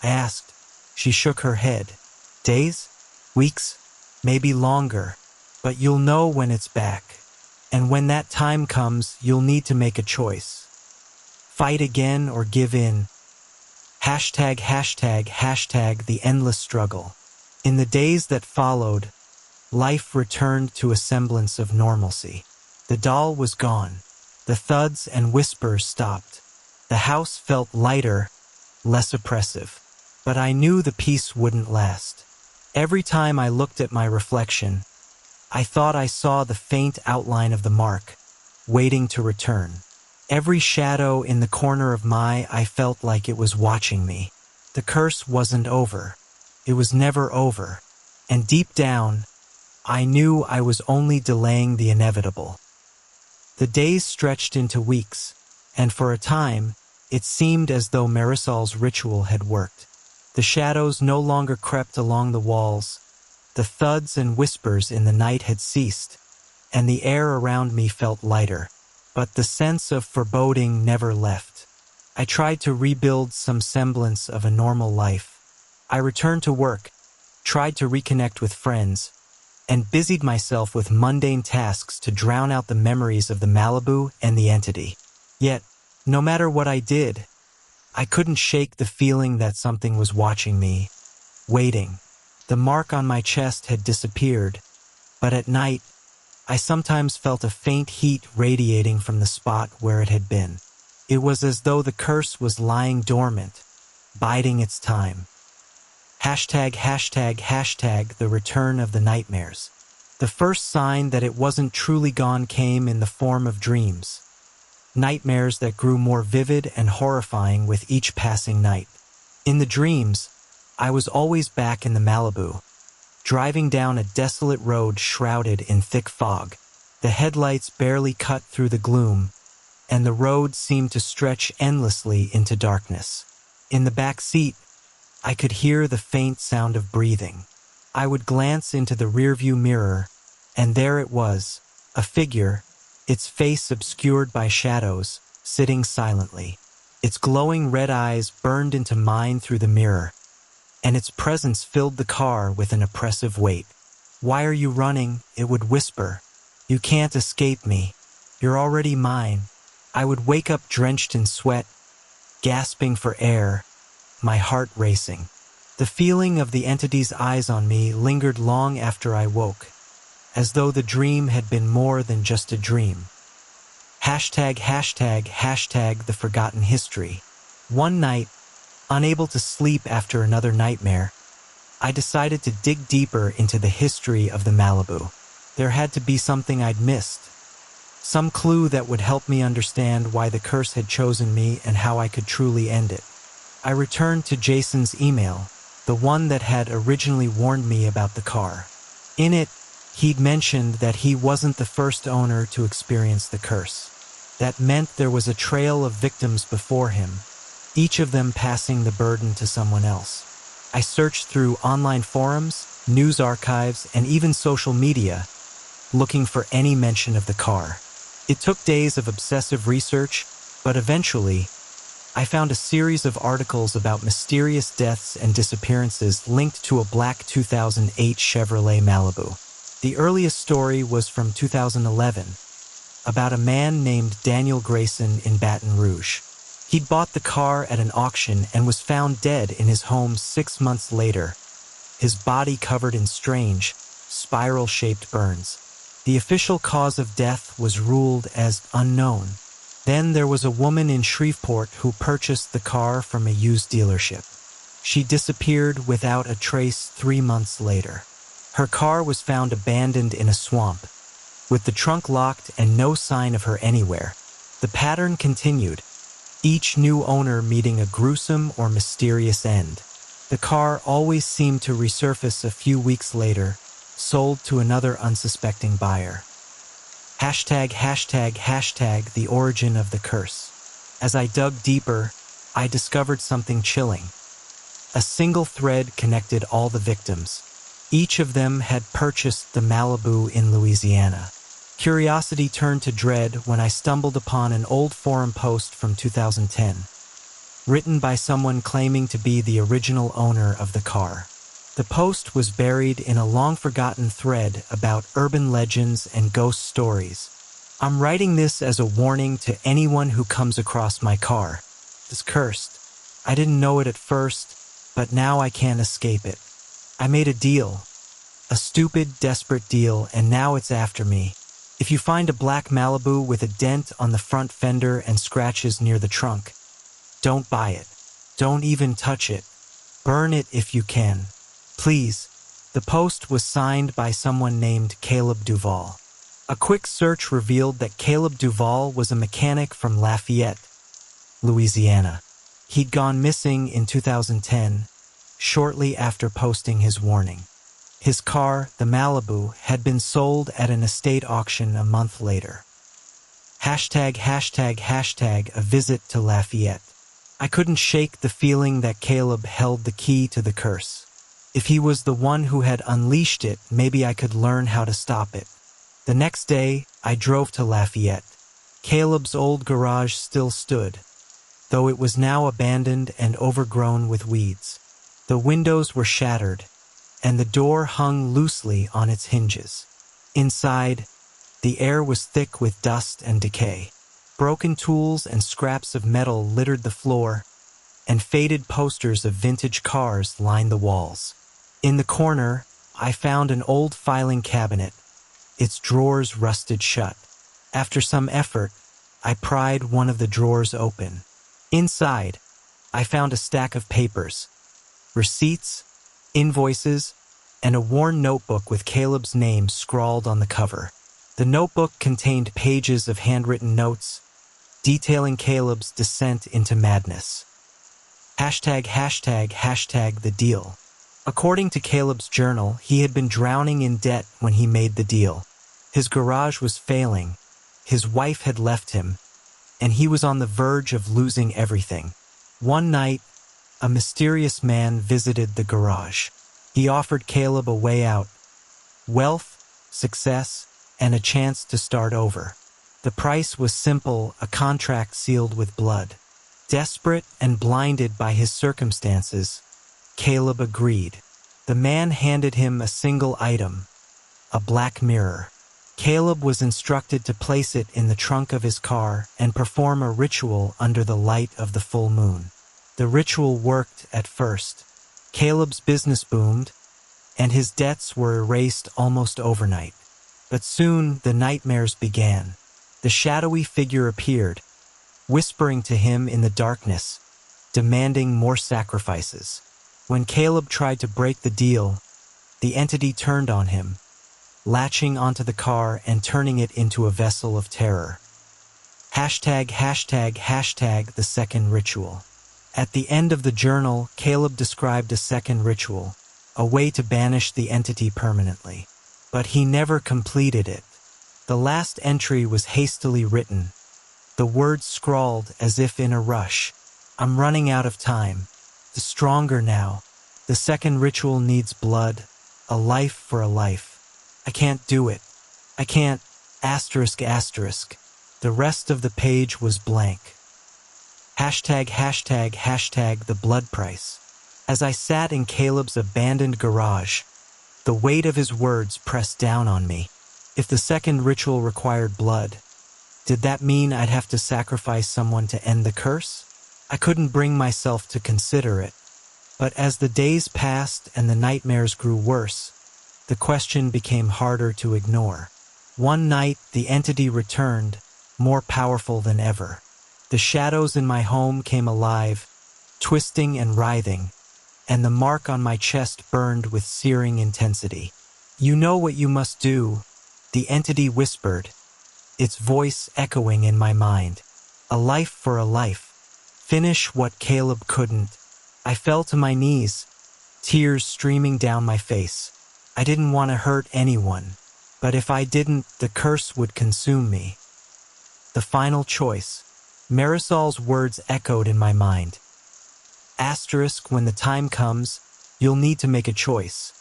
I asked. She shook her head. "Days? Weeks? Maybe longer. But you'll know when it's back. And when that time comes, you'll need to make a choice. Fight again or give in. ###, the endless struggle. In the days that followed, life returned to a semblance of normalcy. The doll was gone. The thuds and whispers stopped. The house felt lighter, less oppressive. But I knew the peace wouldn't last. Every time I looked at my reflection, I thought I saw the faint outline of the mark, waiting to return. Every shadow in the corner of my eye felt like it was watching me. The curse wasn't over. It was never over. And deep down, I knew I was only delaying the inevitable. The days stretched into weeks, and for a time, it seemed as though Marisol's ritual had worked. The shadows no longer crept along the walls. The thuds and whispers in the night had ceased, and the air around me felt lighter. But the sense of foreboding never left. I tried to rebuild some semblance of a normal life. I returned to work, tried to reconnect with friends, and busied myself with mundane tasks to drown out the memories of the Malibu and the entity. Yet, no matter what I did, I couldn't shake the feeling that something was watching me, waiting. The mark on my chest had disappeared, but at night, I sometimes felt a faint heat radiating from the spot where it had been. It was as though the curse was lying dormant, biding its time. ### The return of the nightmares. The first sign that it wasn't truly gone came in the form of dreams. Nightmares that grew more vivid and horrifying with each passing night. In the dreams, I was always back in the Malibu, driving down a desolate road shrouded in thick fog. The headlights barely cut through the gloom, and the road seemed to stretch endlessly into darkness. In the back seat, I could hear the faint sound of breathing. I would glance into the rearview mirror, and there it was, a figure, its face obscured by shadows, sitting silently. Its glowing red eyes burned into mine through the mirror, and its presence filled the car with an oppressive weight. "Why are you running?" it would whisper. "You can't escape me. You're already mine." I would wake up drenched in sweat, gasping for air, my heart racing. The feeling of the entity's eyes on me lingered long after I woke, as though the dream had been more than just a dream. The forgotten history. One night, unable to sleep after another nightmare, I decided to dig deeper into the history of the Malibu. There had to be something I'd missed, some clue that would help me understand why the curse had chosen me and how I could truly end it. I returned to Jason's email, the one that had originally warned me about the car. In it, he'd mentioned that he wasn't the first owner to experience the curse. That meant there was a trail of victims before him, each of them passing the burden to someone else. I searched through online forums, news archives, and even social media, looking for any mention of the car. It took days of obsessive research, but eventually, I found a series of articles about mysterious deaths and disappearances linked to a black 2008 Chevrolet Malibu. The earliest story was from 2011, about a man named Daniel Grayson in Baton Rouge. He'd bought the car at an auction and was found dead in his home 6 months later, his body covered in strange, spiral-shaped burns. The official cause of death was ruled as unknown. Then there was a woman in Shreveport who purchased the car from a used dealership. She disappeared without a trace 3 months later. Her car was found abandoned in a swamp, with the trunk locked and no sign of her anywhere. The pattern continued, each new owner meeting a gruesome or mysterious end. The car always seemed to resurface a few weeks later, sold to another unsuspecting buyer. The origin of the curse. As I dug deeper, I discovered something chilling. A single thread connected all the victims. Each of them had purchased the Malibu in Louisiana. Curiosity turned to dread when I stumbled upon an old forum post from 2010, written by someone claiming to be the original owner of the car. The post was buried in a long-forgotten thread about urban legends and ghost stories. I'm writing this as a warning to anyone who comes across my car. It's cursed. I didn't know it at first, but now I can't escape it. I made a deal. A stupid, desperate deal, and now it's after me. If you find a black Malibu with a dent on the front fender and scratches near the trunk, don't buy it. Don't even touch it. Burn it if you can. Please. The post was signed by someone named Caleb Duvall. A quick search revealed that Caleb Duvall was a mechanic from Lafayette, Louisiana. He'd gone missing in 2010, shortly after posting his warning. His car, the Malibu, had been sold at an estate auction a month later. A visit to Lafayette. I couldn't shake the feeling that Caleb held the key to the curse. If he was the one who had unleashed it, maybe I could learn how to stop it. The next day, I drove to Lafayette. Caleb's old garage still stood, though it was now abandoned and overgrown with weeds. The windows were shattered, and the door hung loosely on its hinges. Inside, the air was thick with dust and decay. Broken tools and scraps of metal littered the floor, and faded posters of vintage cars lined the walls. In the corner, I found an old filing cabinet, its drawers rusted shut. After some effort, I pried one of the drawers open. Inside, I found a stack of papers, receipts, invoices, and a worn notebook with Caleb's name scrawled on the cover. The notebook contained pages of handwritten notes detailing Caleb's descent into madness. #### the deal. According to Caleb's journal, he had been drowning in debt when he made the deal. His garage was failing, his wife had left him, and he was on the verge of losing everything. One night, a mysterious man visited the garage. He offered Caleb a way out, wealth, success, and a chance to start over. The price was simple, a contract sealed with blood. Desperate and blinded by his circumstances, Caleb agreed. The man handed him a single item, a black mirror. Caleb was instructed to place it in the trunk of his car and perform a ritual under the light of the full moon. The ritual worked at first. Caleb's business boomed, and his debts were erased almost overnight. But soon the nightmares began. The shadowy figure appeared, whispering to him in the darkness, demanding more sacrifices. When Caleb tried to break the deal, the entity turned on him, latching onto the car and turning it into a vessel of terror. #### the second ritual. At the end of the journal, Caleb described a second ritual, a way to banish the entity permanently. But he never completed it. The last entry was hastily written, the words scrawled as if in a rush. "I'm running out of time. The stronger now. The second ritual needs blood, a life for a life. I can't do it. I can't, ****. The rest of the page was blank. #### the blood price. As I sat in Caleb's abandoned garage, the weight of his words pressed down on me. If the second ritual required blood, did that mean I'd have to sacrifice someone to end the curse? I couldn't bring myself to consider it. But as the days passed and the nightmares grew worse, the question became harder to ignore. One night, the entity returned, more powerful than ever. The shadows in my home came alive, twisting and writhing, and the mark on my chest burned with searing intensity. "You know what you must do," the entity whispered, its voice echoing in my mind. "A life for a life. Finish what Caleb couldn't." I fell to my knees, tears streaming down my face. I didn't want to hurt anyone, but if I didn't, the curse would consume me. The final choice. Marisol's words echoed in my mind. When the time comes, you'll need to make a choice.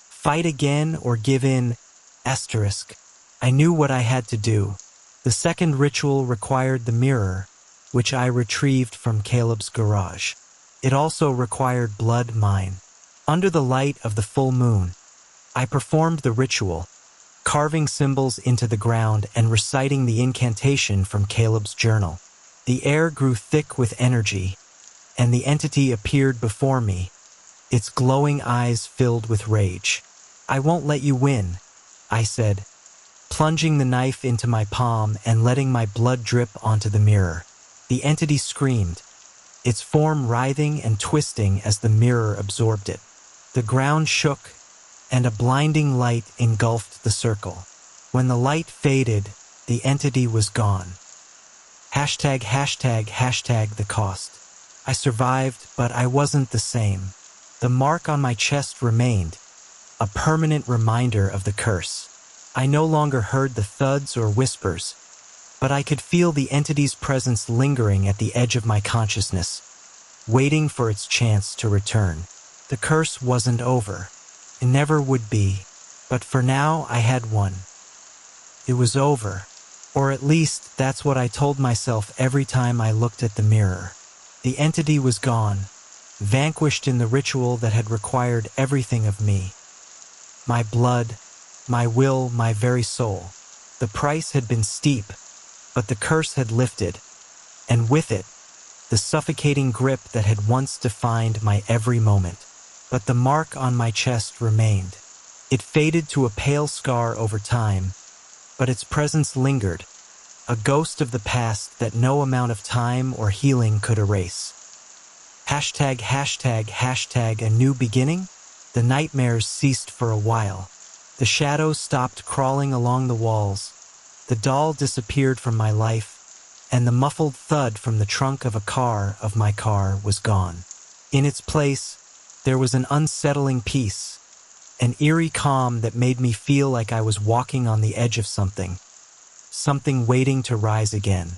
Fight again or give in. I knew what I had to do. The second ritual required the mirror, which I retrieved from Caleb's garage. It also required blood mine. Under the light of the full moon, I performed the ritual, carving symbols into the ground and reciting the incantation from Caleb's journal. The air grew thick with energy, and the entity appeared before me, its glowing eyes filled with rage. "I won't let you win," I said, plunging the knife into my palm and letting my blood drip onto the mirror. The entity screamed, its form writhing and twisting as the mirror absorbed it. The ground shook, and a blinding light engulfed the circle. When the light faded, the entity was gone. #### the cost. I survived, but I wasn't the same. The mark on my chest remained, a permanent reminder of the curse. I no longer heard the thuds or whispers, but I could feel the entity's presence lingering at the edge of my consciousness, waiting for its chance to return. The curse wasn't over. It never would be, but for now I had won. It was over, or at least that's what I told myself every time I looked at the mirror. The entity was gone, vanquished in the ritual that had required everything of me. My blood, my will, my very soul. The price had been steep, but the curse had lifted, and with it, the suffocating grip that had once defined my every moment. But the mark on my chest remained. It faded to a pale scar over time, but its presence lingered, a ghost of the past that no amount of time or healing could erase. #### a new beginning? The nightmares ceased for a while. The shadows stopped crawling along the walls. The doll disappeared from my life, and the muffled thud from the trunk of my car was gone. In its place, there was an unsettling peace, an eerie calm that made me feel like I was walking on the edge of something waiting to rise again.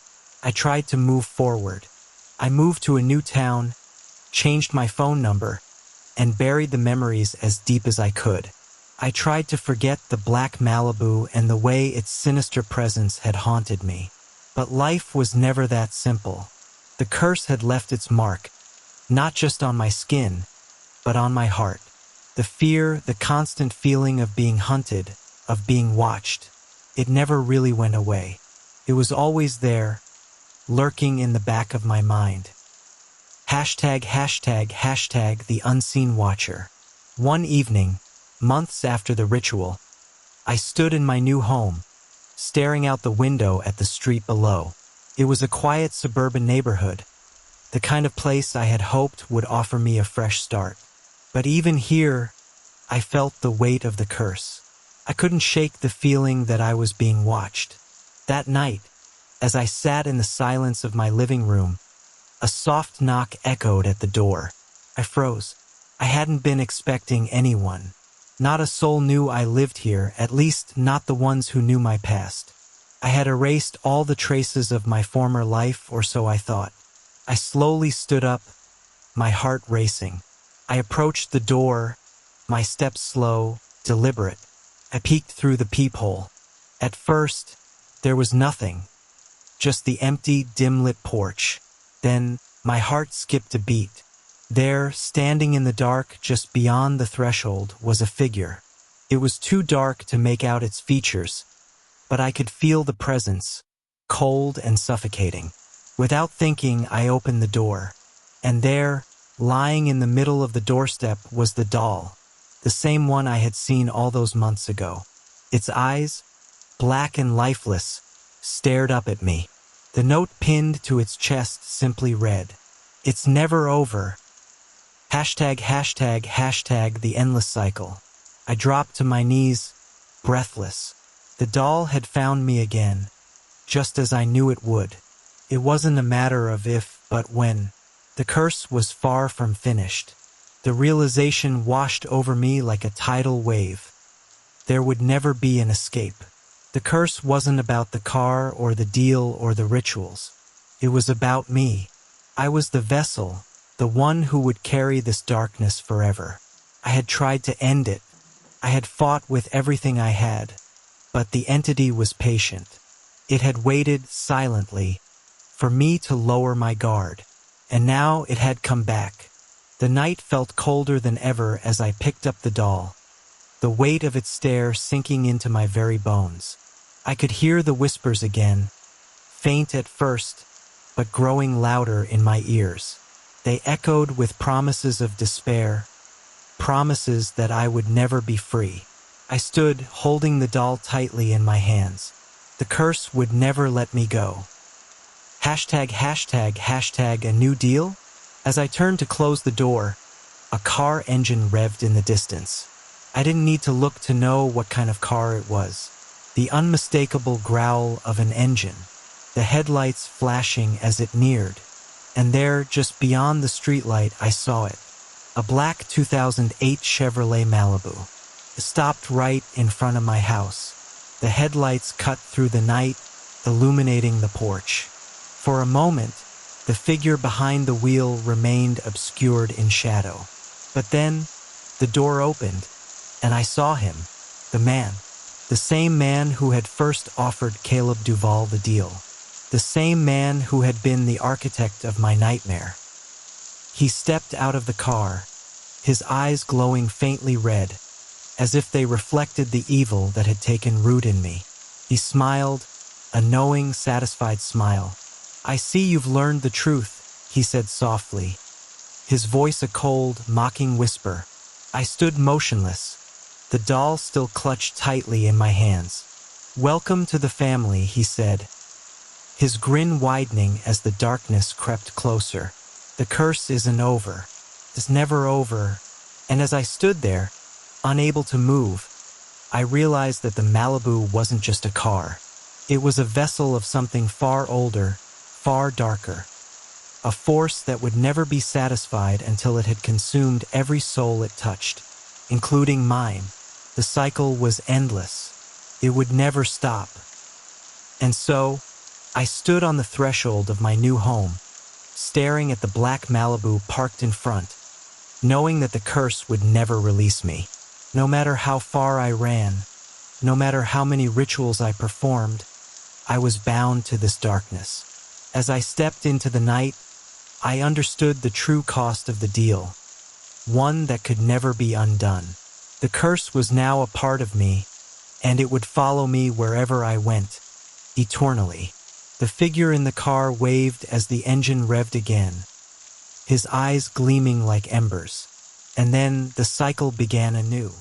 I tried to move forward. I moved to a new town, changed my phone number, and buried the memories as deep as I could. I tried to forget the black Malibu and the way its sinister presence had haunted me. But life was never that simple. The curse had left its mark, not just on my skin, but on my heart. The fear, the constant feeling of being hunted, of being watched, it never really went away. It was always there, lurking in the back of my mind. Hashtag the unseen watcher. One evening, months after the ritual, I stood in my new home, staring out the window at the street below. It was a quiet suburban neighborhood, the kind of place I had hoped would offer me a fresh start. But even here, I felt the weight of the curse. I couldn't shake the feeling that I was being watched. That night, as I sat in the silence of my living room, a soft knock echoed at the door. I froze. I hadn't been expecting anyone. Not a soul knew I lived here, at least not the ones who knew my past. I had erased all the traces of my former life, or so I thought. I slowly stood up, my heart racing. I approached the door, my steps slow, deliberate. I peeked through the peephole. At first, there was nothing, just the empty, dim-lit porch. Then, my heart skipped a beat. There, standing in the dark just beyond the threshold, was a figure. It was too dark to make out its features, but I could feel the presence, cold and suffocating. Without thinking, I opened the door. And there, lying in the middle of the doorstep, was the doll, the same one I had seen all those months ago. Its eyes, black and lifeless, stared up at me. The note pinned to its chest simply read, "It's never over." Hashtag the endless cycle. I dropped to my knees, breathless. The doll had found me again, just as I knew it would. It wasn't a matter of if, but when. The curse was far from finished. The realization washed over me like a tidal wave. There would never be an escape. The curse wasn't about the car or the deal or the rituals. It was about me. I was the vessel, the one who would carry this darkness forever. I had tried to end it. I had fought with everything I had, but the entity was patient. It had waited silently for me to lower my guard, and now it had come back. The night felt colder than ever as I picked up the doll, the weight of its stare sinking into my very bones. I could hear the whispers again, faint at first, but growing louder in my ears. They echoed with promises of despair, promises that I would never be free. I stood, holding the doll tightly in my hands. The curse would never let me go. Hashtag a new deal? As I turned to close the door, a car engine revved in the distance. I didn't need to look to know what kind of car it was. The unmistakable growl of an engine, the headlights flashing as it neared. And there, just beyond the streetlight, I saw it. A black 2008 Chevrolet Malibu. It stopped right in front of my house. The headlights cut through the night, illuminating the porch. For a moment, the figure behind the wheel remained obscured in shadow. But then, the door opened, and I saw him, the man. The same man who had first offered Caleb Duvall the deal. The same man who had been the architect of my nightmare. He stepped out of the car, his eyes glowing faintly red, as if they reflected the evil that had taken root in me. He smiled, a knowing, satisfied smile. "I see you've learned the truth," he said softly, his voice a cold, mocking whisper. I stood motionless, the doll still clutched tightly in my hands. "Welcome to the family," he said, his grin widening as the darkness crept closer. "The curse isn't over. It's never over, And as I stood there, unable to move, I realized that the Malibu wasn't just a car. It was a vessel of something far older, far darker. A force that would never be satisfied until it had consumed every soul it touched, including mine. The cycle was endless. It would never stop. And so, I stood on the threshold of my new home, staring at the black Malibu parked in front, knowing that the curse would never release me. No matter how far I ran, no matter how many rituals I performed, I was bound to this darkness. As I stepped into the night, I understood the true cost of the deal, one that could never be undone. The curse was now a part of me, and it would follow me wherever I went, eternally. The figure in the car waved as the engine revved again, his eyes gleaming like embers. And then the cycle began anew.